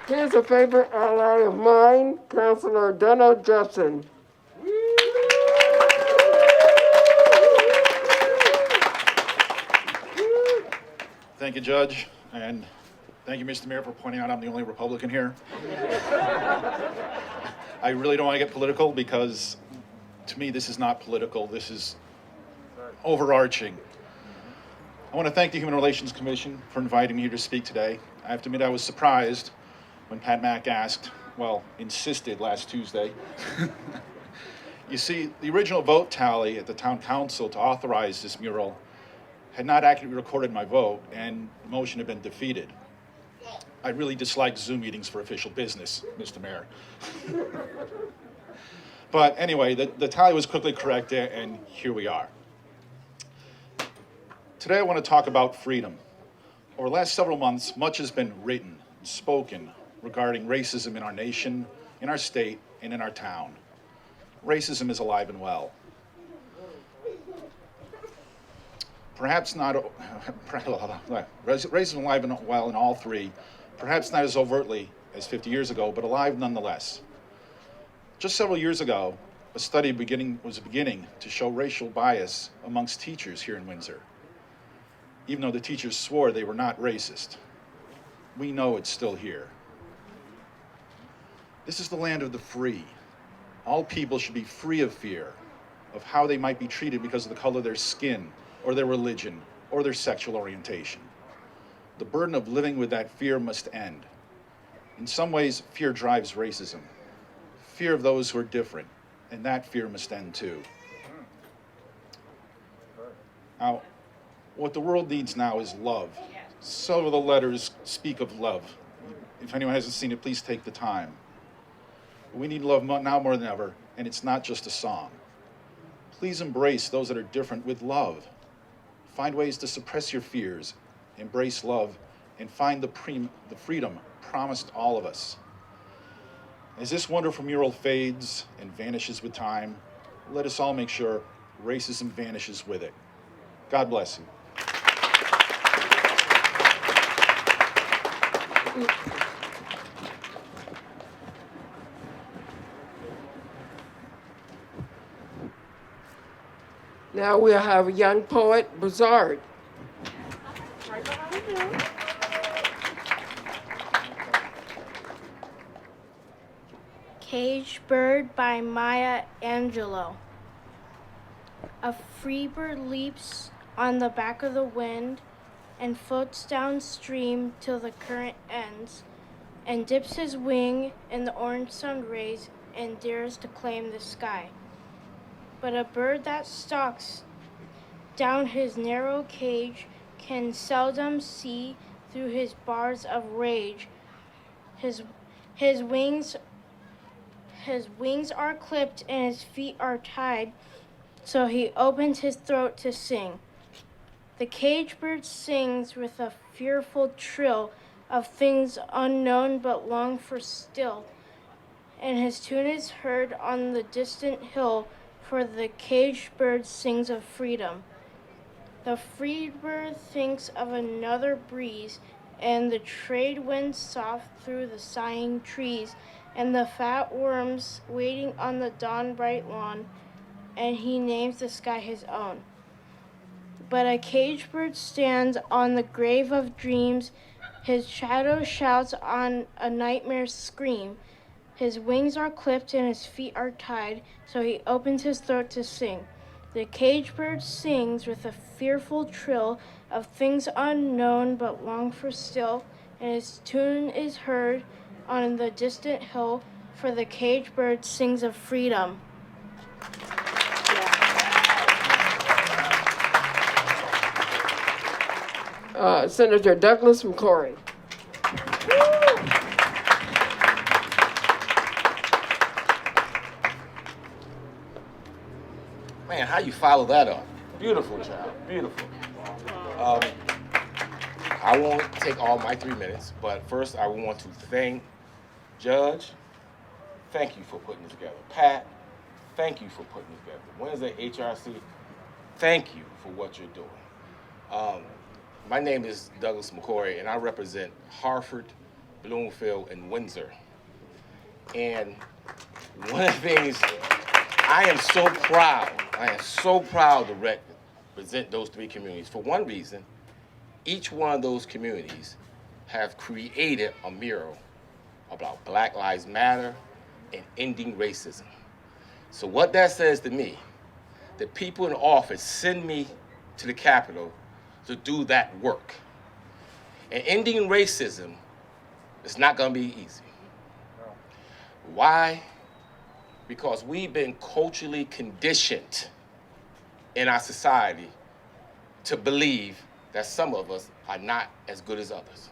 B: Here's a favorite ally of mine, Councilor Donald Judson.
M: Thank you, Judge, and thank you, Mr. Mayor, for pointing out I'm the only Republican here. I really don't want to get political because, to me, this is not political. This is overarching. I want to thank the Human Relations Commission for inviting me here to speak today. I have to admit I was surprised when Pat Mack asked, well, insisted last Tuesday. You see, the original vote tally at the town council to authorize this mural had not accurately recorded my vote, and the motion had been defeated. I really dislike Zoom meetings for official business, Mr. Mayor. But anyway, the tally was quickly corrected, and here we are. Today I want to talk about freedom. Over the last several months, much has been written and spoken regarding racism in our nation, in our state, and in our town. Racism is alive and well. Perhaps not, racism alive and well in all three, perhaps not as overtly as 50 years ago, but alive nonetheless. Just several years ago, a study was beginning to show racial bias amongst teachers here in Windsor, even though the teachers swore they were not racist. We know it's still here. This is the land of the free. All people should be free of fear of how they might be treated because of the color of their skin, or their religion, or their sexual orientation. The burden of living with that fear must end. In some ways, fear drives racism. Fear of those who are different, and that fear must end too. Now, what the world needs now is love, So the letters speak of love. If anyone hasn't seen it, please take the time. We need love now more than ever, and it's not just a song. Please embrace those that are different with love. Find ways to suppress your fears, embrace love, and find the freedom promised all of us. As this wonderful mural fades and vanishes with time, let us all make sure racism vanishes with it. God bless you.
B: Now we'll have a young poet, Brizard.
N: Caged Bird by Maya Angelou. A free bird leaps on the back of the wind and floats downstream till the current ends, and dips his wing in the orange sun rays and dares to claim the sky. But a bird that stalks down his narrow cage can seldom see through his bars of rage. His wings are clipped and his feet are tied, so he opens his throat to sing. The caged bird sings with a fearful trill of things unknown but longed for still, and his tune is heard on the distant hill, for the caged bird sings of freedom. The freed bird thinks of another breeze, and the trade winds soft through the sighing trees, and the fat worms waiting on the dawn-bright lawn, and he names the sky his own. But a caged bird stands on the grave of dreams, his shadow shouts on a nightmare's scream. His wings are clipped and his feet are tied, so he opens his throat to sing. The caged bird sings with a fearful trill of things unknown but longed for still, and his tune is heard on the distant hill, for the caged bird sings of freedom.
B: Senator Douglas McCorry.
O: Man, how you follow that up? Beautiful, child, beautiful. I won't take all my 3 minutes, but first I want to thank Judge. Thank you for putting it together. Pat, thank you for putting it together. Wednesday HRC, thank you for what you're doing. My name is Douglas McCoy, and I represent Hartford, Bloomfield, and Windsor. And one of the things, I am so proud to represent those 3 communities. For one reason, each one of those communities have created a mural about Black Lives Matter and ending racism. So what that says to me, the people in office send me to the Capitol to do that work. And ending racism is not gonna be easy. Why? Because we've been culturally conditioned in our society to believe that some of us are not as good as others.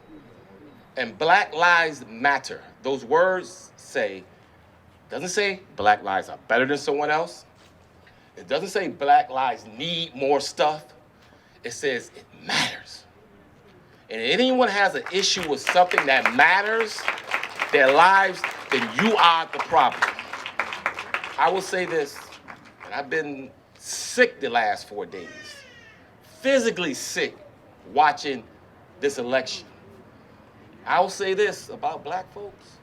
O: And Black Lives Matter, those words doesn't say Black lives are better than someone else. It doesn't say Black lives need more stuff. It says it matters. And if anyone has an issue with something that matters, their lives, then you are the problem. I will say this, and I've been sick the last 4 days, physically sick watching this election. I will say this about Black folks.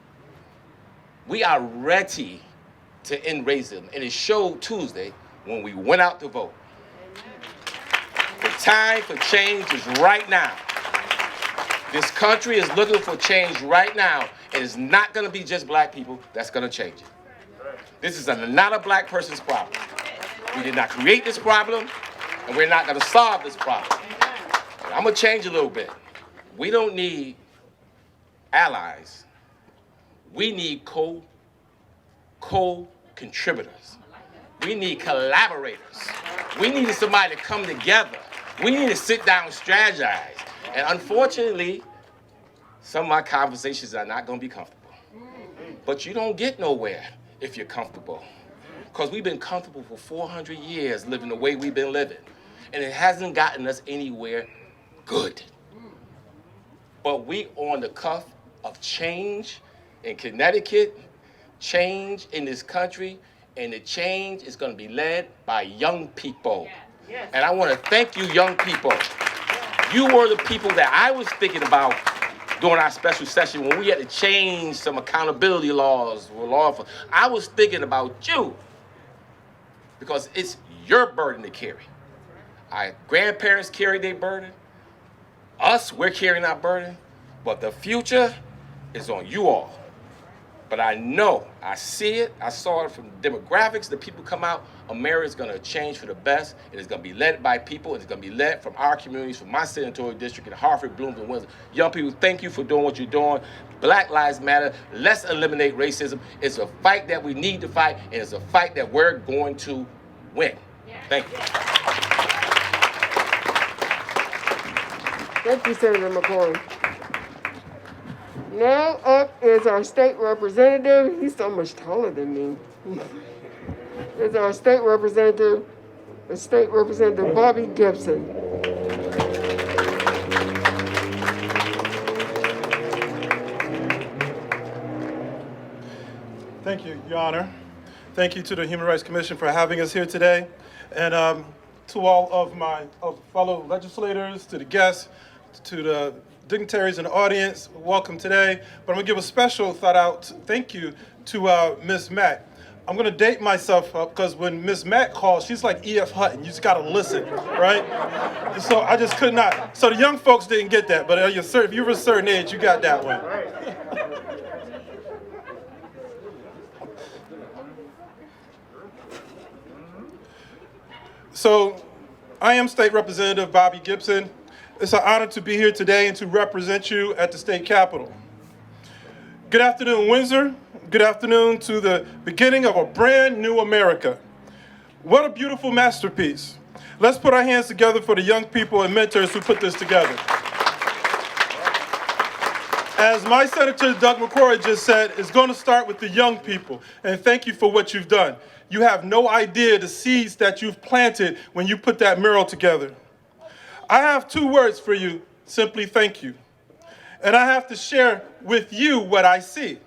O: We are ready to end racism, and it showed Tuesday when we went out to vote. The time for change is right now. This country is looking for change right now, and it's not gonna be just Black people that's gonna change it. This is not a Black person's problem. We did not create this problem, and we're not gonna solve this problem. I'm gonna change a little bit. We don't need allies. We need co-contributors. We need collaborators. We need somebody to come together. We need to sit down and strategize. And unfortunately, some of my conversations are not going to be comfortable. But you don't get nowhere if you're comfortable. Because we've been comfortable for 400 years living the way we've been living. And it hasn't gotten us anywhere good. But we on the cusp of change in Connecticut, change in this country, and the change is going to be led by young people. And I want to thank you, young people. You were the people that I was thinking about during our special session when we had to change some accountability laws for law enforcement. I was thinking about you because it's your burden to carry. Our grandparents carried their burden. Us, we're carrying our burden. But the future is on you all. But I know, I see it, I saw it from the demographics, the people come out, America's gonna change for the best. It is gonna be led by people, and it's gonna be led from our communities, from my senatorial district in Hartford, Bloomington, Windsor. Young people, thank you for doing what you're doing. Black Lives Matter, let's eliminate racism. It's a fight that we need to fight, and it's a fight that we're going to win. Thank you.
B: Thank you, Senator McCoy. Now up is our state representative. He's so much taller than me. Is our state representative Bobby Gibson.
P: Thank you, Your Honor. Thank you to the Human Rights Commission for having us here today. And to all of my fellow legislators, to the guests, to the dignitaries in the audience, welcome today. But I'm gonna give a special thank you to Ms. Mack. I'm gonna date myself up because when Ms. Mack calls, she's like E.F. Hutton. You just gotta listen, right? So I just could not. So the young folks didn't get that, but if you were a certain age, you got that one. So I am State Representative Bobby Gibson. It's an honor to be here today and to represent you at the state capitol. Good afternoon, Windsor. Good afternoon to the beginning of a brand new America. What a beautiful masterpiece. Let's put our hands together for the young people and mentors who put this together. As my Senator Doug McCrory just said, it's going to start with the young people. And thank you for what you've done. You have no idea the seeds that you've planted when you put that mural together. I have two words for you, simply thank you. And I have to share with you what I see.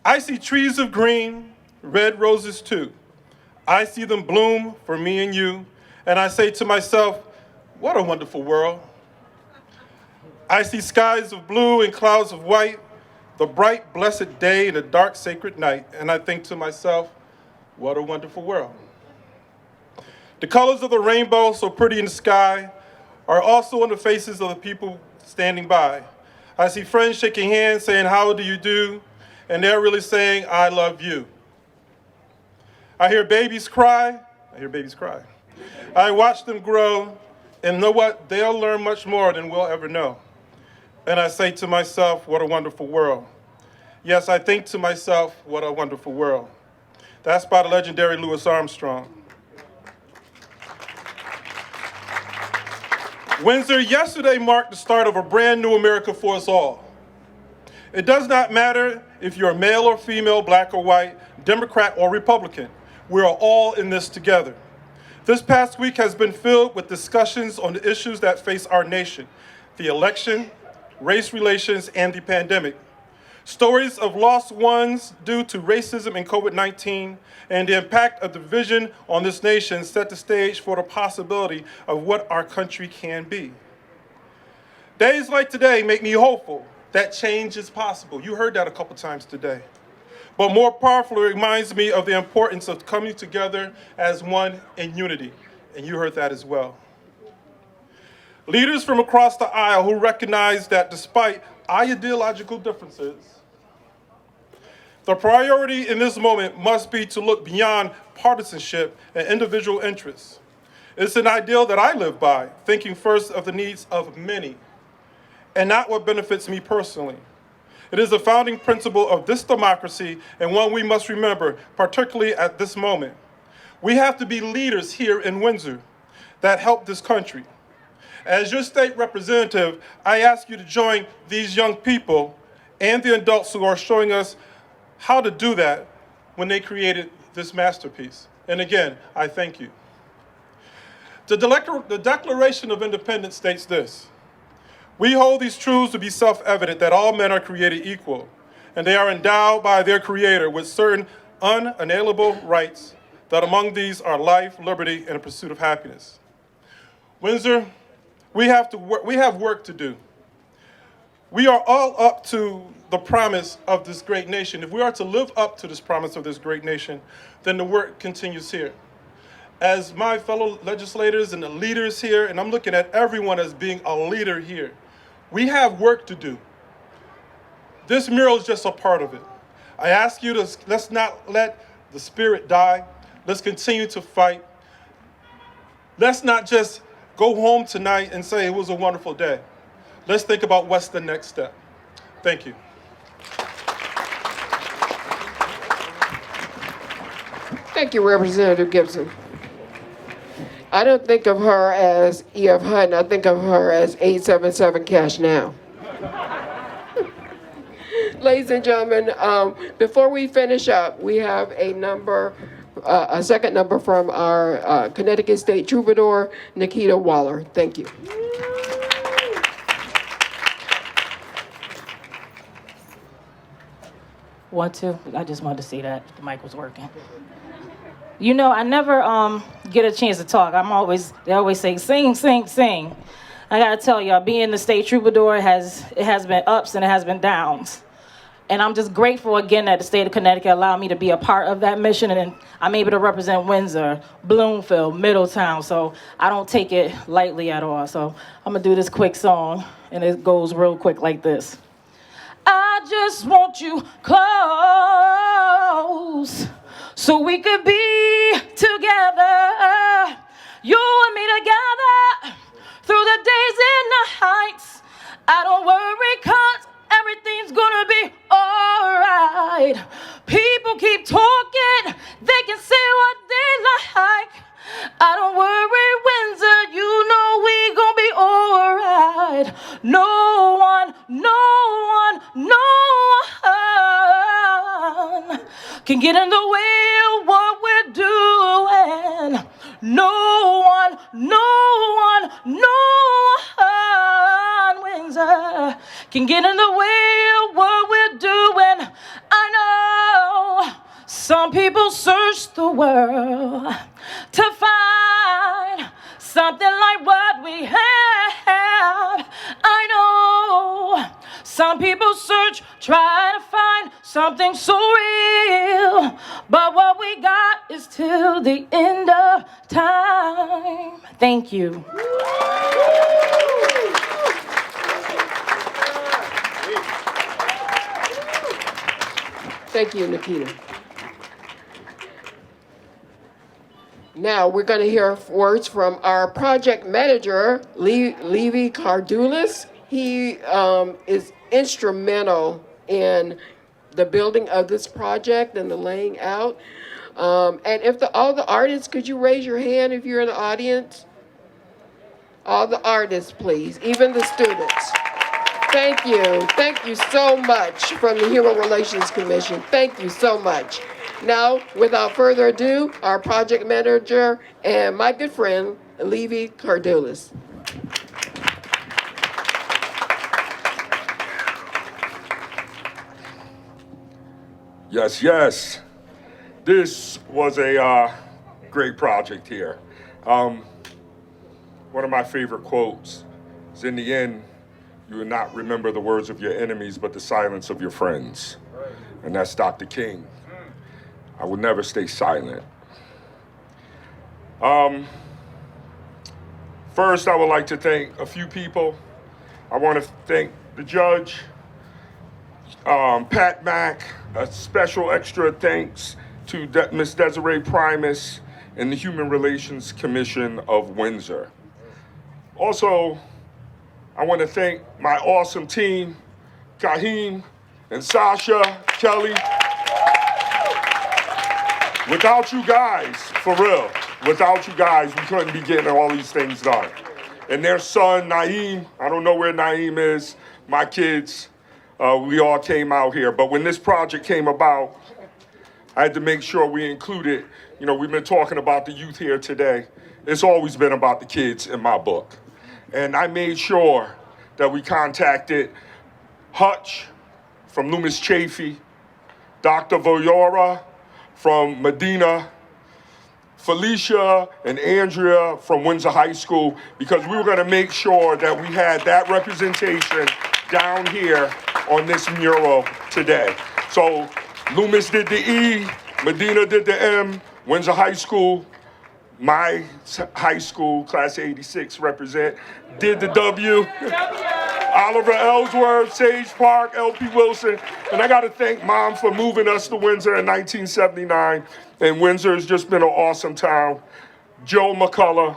P: I see trees of green, red roses too. I see them bloom for me and you, and I say to myself, what a wonderful world. I see skies of blue and clouds of white, the bright, blessed day and the dark, sacred night, and I think to myself, what a wonderful world. The colors of the rainbow, so pretty in the sky, are also on the faces of the people standing by. I see friends shaking hands, saying, how do you do? And they're really saying, I love you. I hear babies cry. I watch them grow, and know what? They'll learn much more than we'll ever know. And I say to myself, what a wonderful world. Yes, I think to myself, what a wonderful world. That's by the legendary Louis Armstrong. Windsor, yesterday marked the start of a brand new America for us all. It does not matter if you're male or female, black or white, Democrat or Republican. We are all in this together. This past week has been filled with discussions on the issues that face our nation: the election, race relations, and the pandemic. Stories of lost ones due to racism and COVID-19 and the impact of division on this nation set the stage for the possibility of what our country can be. Days like today make me hopeful that change is possible. You heard that a couple times today. But more powerfully, it reminds me of the importance of coming together as one in unity, and you heard that as well. Leaders from across the aisle who recognize that despite ideological differences, the priority in this moment must be to look beyond partisanship and individual interests. It's an ideal that I live by, thinking first of the needs of many, and not what benefits me personally. It is a founding principle of this democracy and one we must remember, particularly at this moment. We have to be leaders here in Windsor that help this country. As your state representative, I ask you to join these young people and the adults who are showing us how to do that when they created this masterpiece. And again, I thank you. The Declaration of Independence states this: we hold these truths to be self-evident that all men are created equal, and they are endowed by their Creator with certain unalienable rights, that among these are life, liberty, and the pursuit of happiness. Windsor, we have work to do. We are all up to the promise of this great nation. If we are to live up to this promise of this great nation, then the work continues here. As my fellow legislators and the leaders here, and I'm looking at everyone as being a leader here, we have work to do. This mural is just a part of it. I ask you to, let's not let the spirit die. Let's continue to fight. Let's not just go home tonight and say it was a wonderful day. Let's think about what's the next step. Thank you.
B: Thank you, Representative Gibson. I don't think of her as E.F. Hutton. I think of her as 877 Cash Now. Ladies and gentlemen, before we finish up, we have a second number from our Connecticut State Troubadour, Nikita Waller. Thank you.
F: One, two. I just wanted to see that the mic was working. You know, I never get a chance to talk. They always say, sing, sing, sing. I gotta tell y'all, being the State Troubadour it has been ups and it has been downs. And I'm just grateful again that the state of Connecticut allowed me to be a part of that mission, and I'm able to represent Windsor, Bloomfield, Middletown, so I don't take it lightly at all. So I'm gonna do this quick song, and it goes real quick like this. I just want you close so we could be together, you and me together, through the days and the nights. I don't worry 'cause everything's gonna be alright. People keep talking, they can say what they like. I don't worry, Windsor, you know we gonna be alright. No one can get in the way of what we're doing. No one, Windsor, can get in the way of what we're doing. I know some people search the world to find something like what we have. I know some people search, try to find something so real, but what we got is till the end of time. Thank you.
B: Thank you, Nikita. Now we're going to hear words from our project manager, Levy Cordelis. He is instrumental in the building of this project and the laying out. And if all the artists, could you raise your hand if you're in the audience? All the artists, please, even the students. Thank you. Thank you so much from the Human Relations Commission. Thank you so much. Now, without further ado, our project manager and my good friend, Levy Cordelis.
Q: Yes. This was a great project here. One of my favorite quotes is, in the end, you will not remember the words of your enemies, but the silence of your friends. And that's Dr. King. I will never stay silent. First, I would like to thank a few people. I want to thank the judge, Pat Mack. A special extra thanks to Ms. Desiree Primus and the Human Relations Commission of Windsor. Also, I want to thank my awesome team, Kahim and Sasha, Kelly. Without you guys, for real, without you guys, we couldn't be getting all these things done. and their son, Naeem. I don't know where Naeem is. My kids, we all came out here. But when this project came about, I had to make sure we included, you know, we've been talking about the youth here today. It's always been about the kids in my book. And I made sure that we contacted Hutch from Loomis Chafee, Dr. Voyora from Medina, Felicia and Andrea from Windsor High School, because we were going to make sure that we had that representation down here on this mural today. So Loomis did the E, Medina did the M, Windsor High School, my high school, class 86 represent, did the W. Oliver Ellsworth, Sage Park, LP Wilson. And I got to thank Mom for moving us to Windsor in 1979. And Windsor has just been an awesome town. Joe McCullough,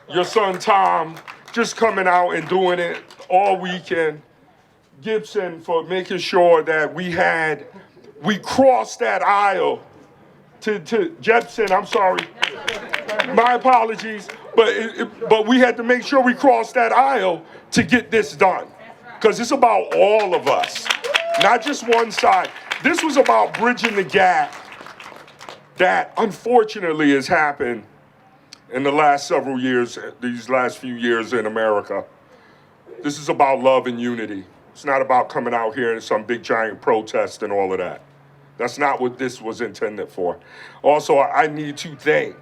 Q: your son Tom, just coming out and doing it all weekend. Gibson for making sure that we crossed that aisle to Jepson, I'm sorry. My apologies, but we had to make sure we crossed that aisle to get this done. Because it's about all of us, not just one side. This was about bridging the gap that unfortunately has happened in the last several years, these last few years in America. This is about love and unity. It's not about coming out here in some big giant protest and all of that. That's not what this was intended for. Also, I need to thank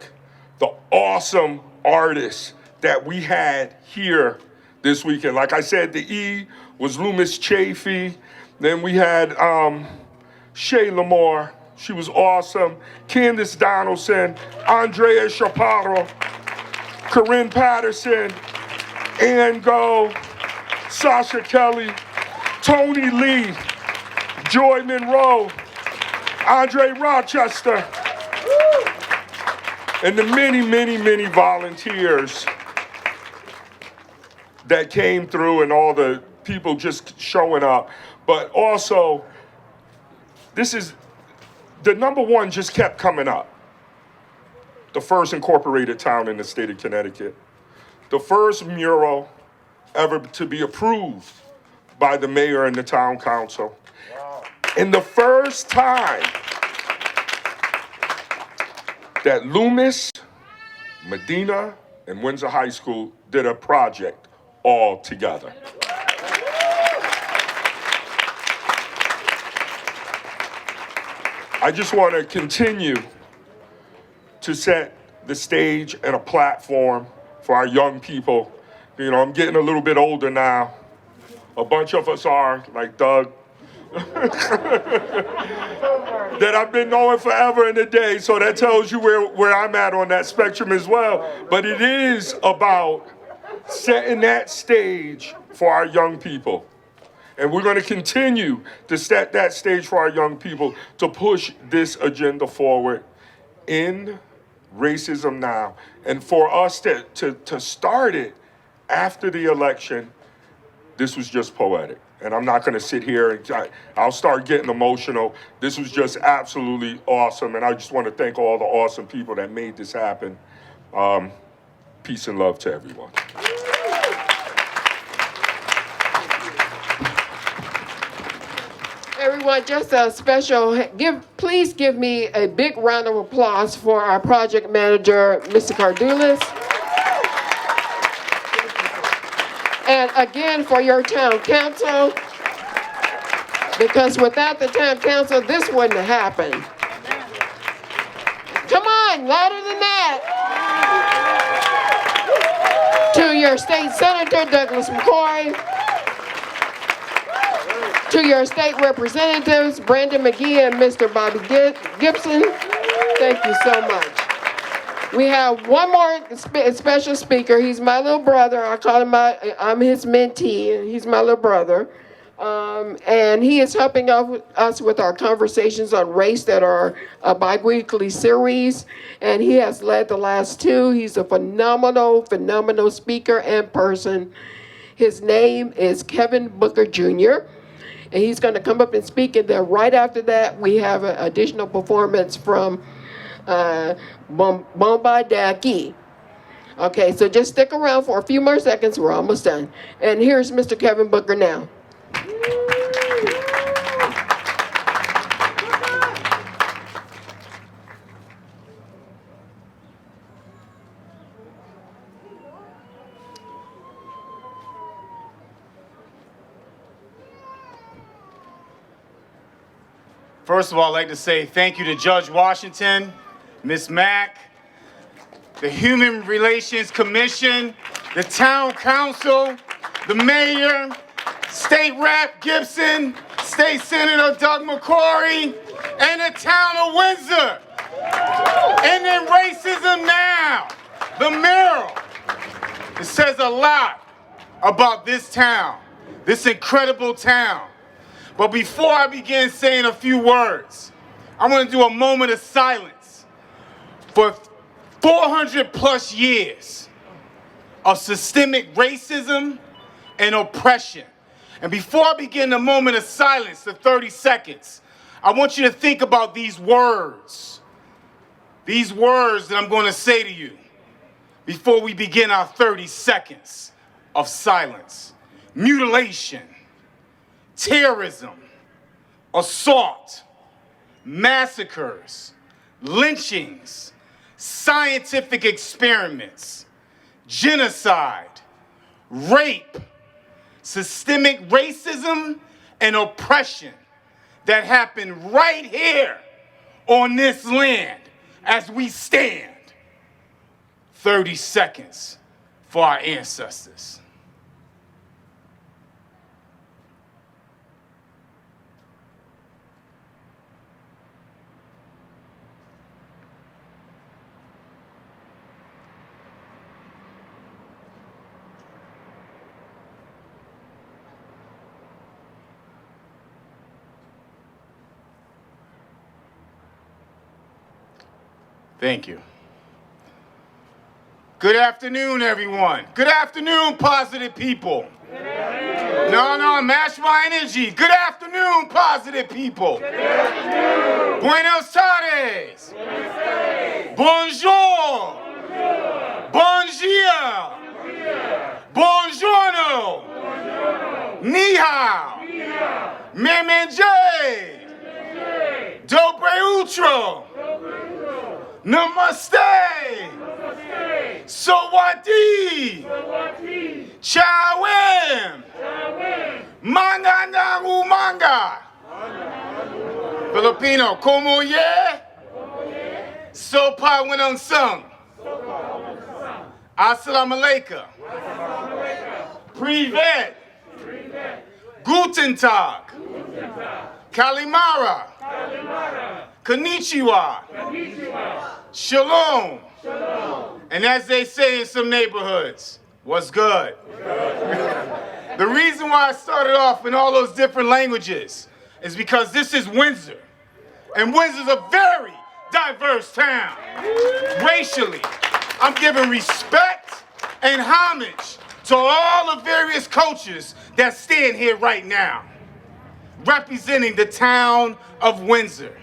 Q: the awesome artists that we had here this weekend. Like I said, the E was Loomis Chafee. Then we had Shay Lamar. She was awesome. Candace Donaldson, Andrea Chaparro, Corinne Patterson, Ann Go, Sasha Kelly, Tony Lee, Joy Monroe, Andre Rochester, and the many, many, many volunteers that came through and all the people just showing up. But also, this is, the number one just kept coming up. The first incorporated town in the state of Connecticut. The first mural ever to be approved by the mayor and the town council. Wow. And the first time that Loomis, Medina, and Windsor High School did a project all together. I just want to continue to set the stage and a platform for our young people. You know, I'm getting a little bit older now. A bunch of us are, like Doug, that I've been knowing forever and a day, so that tells you where I'm at on that spectrum as well. But it is about setting that stage for our young people. And we're going to continue to set that stage for our young people to push this agenda forward in Racism Now. And for us to start it after the election, this was just poetic. And I'm not going to sit here and I'll start getting emotional. This was just absolutely awesome. And I just want to thank all the awesome people that made this happen. Peace and love to everyone.
B: Everyone, just a special, please give me a big round of applause for our project manager, Mr. Cordelis. And again, for your town council, because without the town council, this wouldn't have happened. Come on, louder than that. To your state senator, Douglas McCoy. To your state representatives, Brandon McGee and Mr. Bobby Gibson, thank you so much. We have one more special speaker. He's my little brother. I call him I'm his mentee. He's my little brother. And he is helping us with our conversations on race that are a bi-weekly series. And he has led the last two. He's a phenomenal speaker and person. His name is Kevin Booker Jr., and he's going to come up and speak. And then right after that, we have an additional performance from Bomba Daki. Okay, so just stick around for a few more seconds. We're almost done. And here's Mr. Kevin Booker now.
R: First of all, I'd like to say thank you to Judge Washington, Ms. Mack, the Human Relations Commission, the Town Council, the Mayor, State Rep Gibson, State Senator Doug McCrory, and the Town of Windsor. And then Racism Now, the mural. It says a lot about this town, this incredible town. But before I begin saying a few words, I want to do a moment of silence for 400 plus years of systemic racism and oppression. And before I begin the moment of silence, the 30 seconds, I want you to think about these words that I'm going to say to you before we begin our 30 seconds of silence. Mutilation, terrorism, assault, massacres, lynchings, scientific experiments, genocide, rape, systemic racism, and oppression that happen right here on this land as we stand. 30 seconds for our ancestors. Thank you. Good afternoon, everyone. Good afternoon, positive people. No, match my energy. Good afternoon, positive people. Good afternoon. Buenos tardes. Bonjour. Bon dia. Buongiorno. Ni hao. Memenge. Dobre utro. Namaste. Sawati. Chawem. Manga umanga. Filipino, como ye? Sopa when unsung. Assalamu alaikum. Privet. Guten Tag. Kalimara. Konnichiwa. Shalom. And as they say in some neighborhoods, what's good? The reason why I started off in all those different languages is because this is Windsor. And Windsor's a very diverse town. Racially, I'm giving respect and homage to all the various cultures that stand here right now, representing the town of Windsor.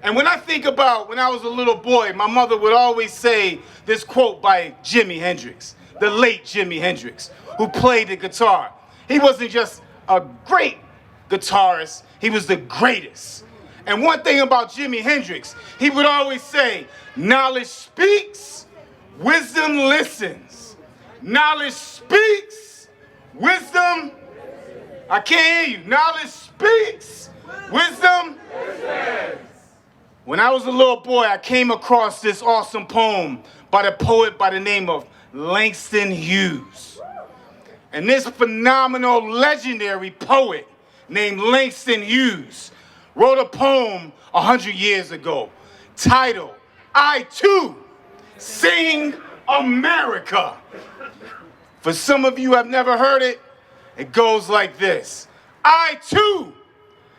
R: And when I think about when I was a little boy, my mother would always say this quote by Jimi Hendrix, the late Jimi Hendrix, who played the guitar. He wasn't just a great guitarist, he was the greatest. And one thing about Jimi Hendrix, he would always say, knowledge speaks, wisdom listens. Knowledge speaks, wisdom, I can't hear you. Knowledge speaks, wisdom listens. When I was a little boy, I came across this awesome poem by the poet by the name of Langston Hughes. And this phenomenal, legendary poet named Langston Hughes wrote a poem 100 years ago titled, I Too Sing America. For some of you who have never heard it, it goes like this. I too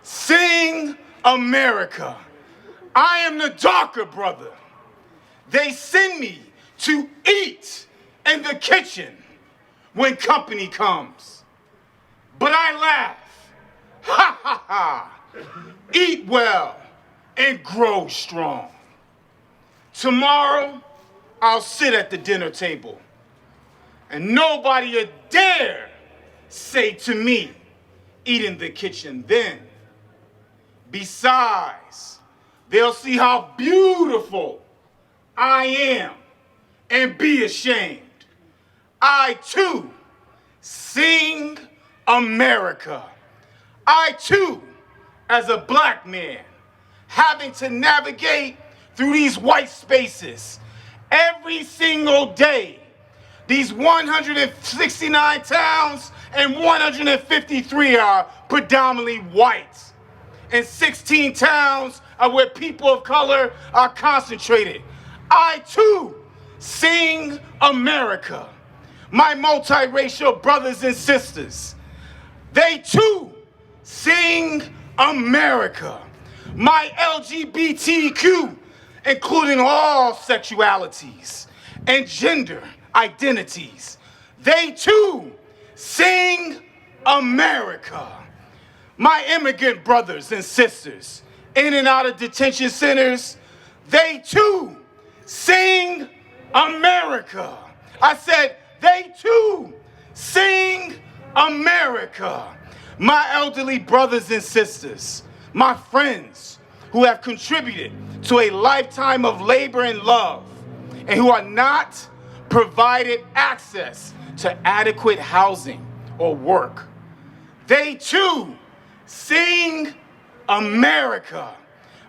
R: sing America. I am the darker brother. They send me to eat in the kitchen when company comes. But I laugh, ha ha ha, eat well and grow strong. Tomorrow, I'll sit at the dinner table. And nobody would dare say to me, eat in the kitchen then. Besides, they'll see how beautiful I am and be ashamed. I too sing America. I too, as a black man, having to navigate through these white spaces every single day. These 169 towns and 153 are predominantly white. And 16 towns are where people of color are concentrated. I too sing America. My multiracial brothers and sisters, they too sing America. My LGBTQ, including all sexualities and gender identities, they too sing America. My immigrant brothers and sisters in and out of detention centers, they too sing America. I said, they too sing America. My elderly brothers and sisters, my friends who have contributed to a lifetime of labor and love and who are not provided access to adequate housing or work, they too sing America.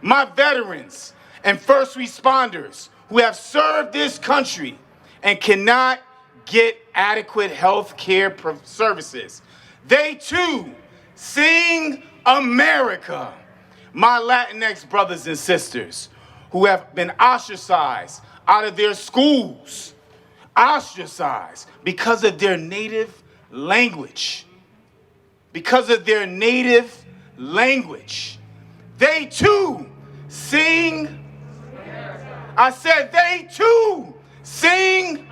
R: My veterans and first responders who have served this country and cannot get adequate health care services, they too sing America. My Latinx brothers and sisters who have been ostracized out of their schools, ostracized because of their native language. Because of their native language. They too sing. I said they too sing.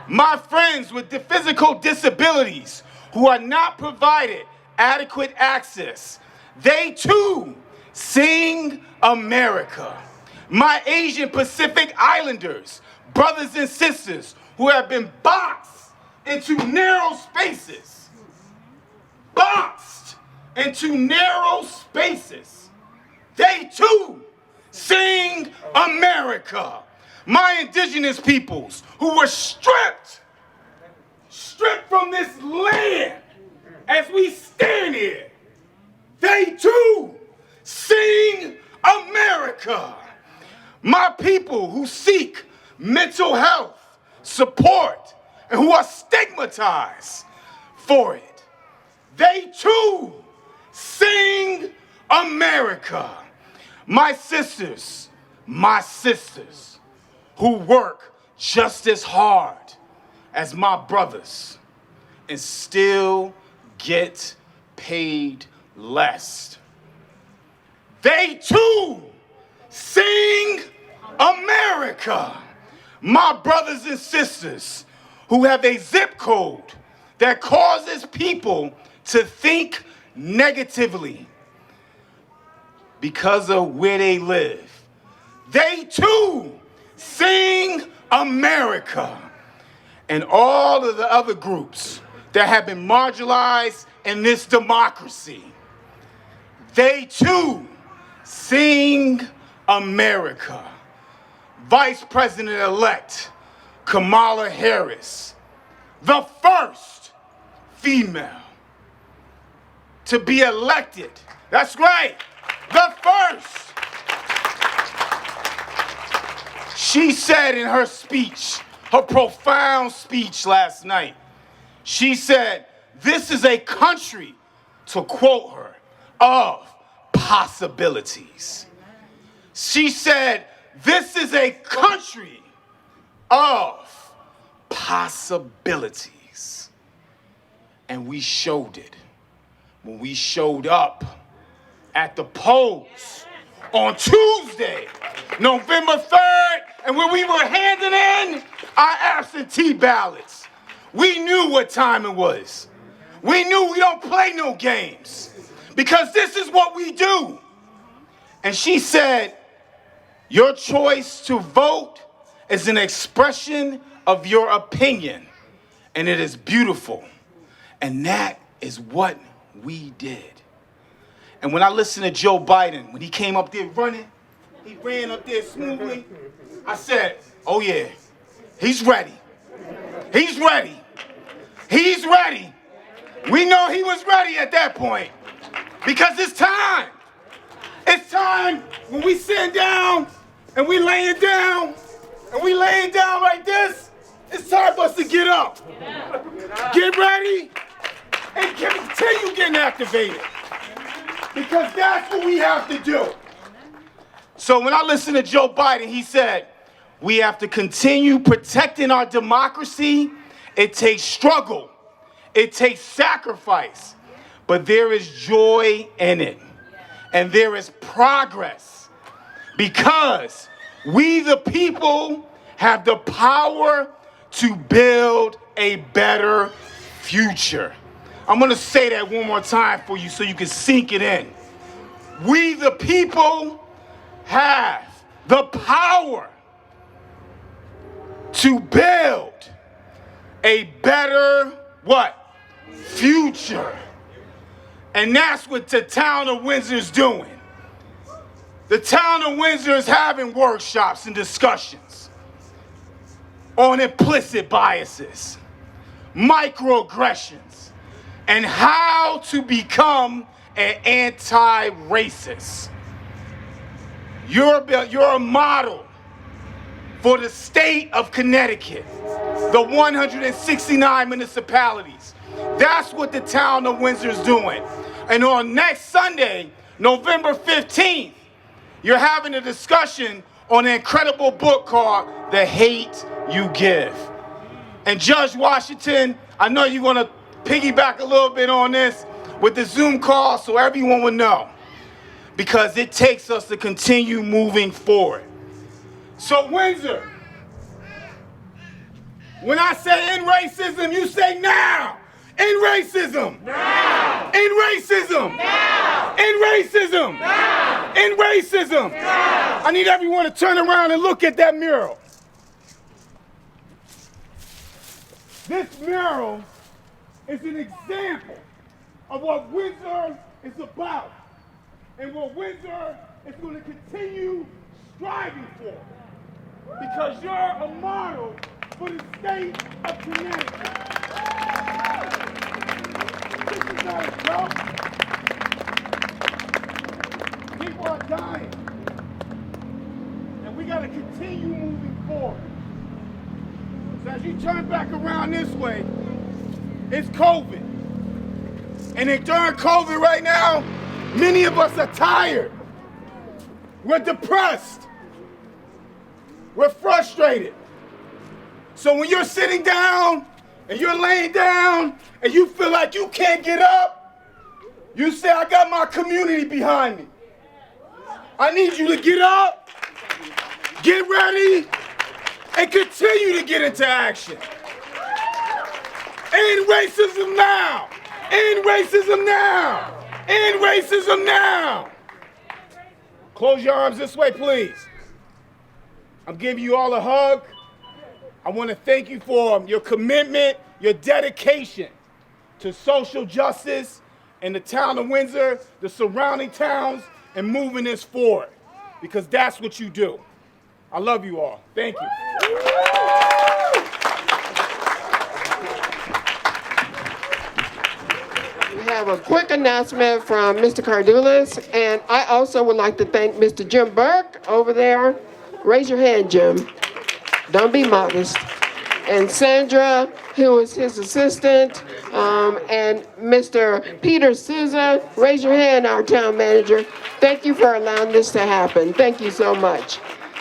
R: My friends with the physical disabilities who are not provided adequate access, they too sing America. My Asian Pacific Islanders, brothers and sisters who have been boxed into narrow spaces, boxed into narrow spaces, they too sing America. My indigenous peoples who were stripped from this land as we stand here, they too sing America. My people who seek mental health support and who are stigmatized for it, they too sing America. My sisters who work just as hard as my brothers and still get paid less. They too sing America. My brothers and sisters who have a zip code that causes people to think negatively because of where they live. They too sing America. And all of the other groups that have been marginalized in this democracy, they too sing America. Vice President-elect Kamala Harris, the first female to be elected. That's right, the first. She said in her speech, her profound speech last night, she said, this is a country, to quote her, of possibilities. She said, this is a country of possibilities. And we showed it when we showed up at the polls on Tuesday, November 3rd, and when we were handing in our absentee ballots. We knew what time it was. We knew we don't play no games because this is what we do. And she said, your choice to vote is an expression of your opinion, and it is beautiful. And that is what we did. And when I listened to Joe Biden, when he came up there running, he ran up there smoothly, I said, oh yeah, he's ready. He's ready. He's ready. We know he was ready at that point because it's time. It's time when we sit down and we laying down and we laying down like this, it's time for us to get up. Get ready and continue getting activated because that's what we have to do. So when I listened to Joe Biden, he said, we have to continue protecting our democracy. It takes struggle. It takes sacrifice. But there is joy in it. And there is progress. Because we the people have the power to build a better future. I'm going to say that one more time for you so you can sink it in. We the people have the power to build a better what? Future. And that's what the town of Windsor is doing. The town of Windsor is having workshops and discussions on implicit biases, microaggressions, and how to become an anti-racist. You're a model for the state of Connecticut, the 169 municipalities. That's what the town of Windsor is doing. And on next Sunday, November 15th, you're having a discussion on an incredible book called The Hate You Give. And Judge Washington, I know you're going to piggyback a little bit on this with the Zoom call so everyone will know. Because it takes us to continue moving forward. So Windsor, when I say end racism, you say now. End racism. Now. End racism. Now. End racism. Now. End racism. Now. I need everyone to turn around and look at that mural. This mural is an example of what Windsor is about and what Windsor is going to continue striving for. Because you're a model for the state of Connecticut. This is not a joke. People are dying. And we got to continue moving forward. So as you turn back around this way, it's COVID. And during COVID right now, many of us are tired. We're depressed. We're frustrated. So when you're sitting down and you're laying down and you feel like you can't get up, you say, I got my community behind me. I need you to get up, get ready, and continue to get into action. End racism now. End racism now. End racism now. Close your arms this way, please. I'm giving you all a hug. I want to thank you for your commitment, your dedication to social justice in the town of Windsor, the surrounding towns, and moving this forward. Because that's what you do. I love you all. Thank you.
B: We have a quick announcement from Mr. Cordelis, and I also would like to thank Mr. Jim Burke over there. Raise your hand, Jim. Don't be modest. And Sandra, who is his assistant, and Mr. Peter Souza. Raise your hand, our town manager. Thank you for allowing this to happen. Thank you so much.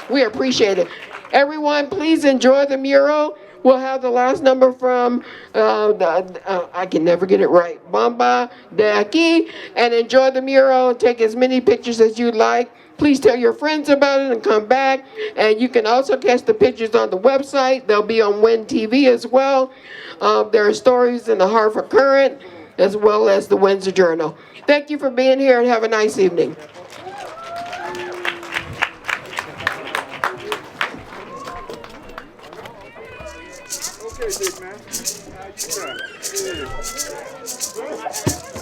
B: We appreciate it. Everyone, please enjoy the mural. We'll have the last number from, I can never get it right, Bamba de Aquí, and enjoy the mural and take as many pictures as you'd like. Please tell your friends about it and come back. And you can also catch the pictures on the website. They'll be on WIN TV as well. There are stories in the Hartford Courant as well as the Windsor Journal. Thank you for being here and have a nice evening.
Q: big man. How you doing? Yeah.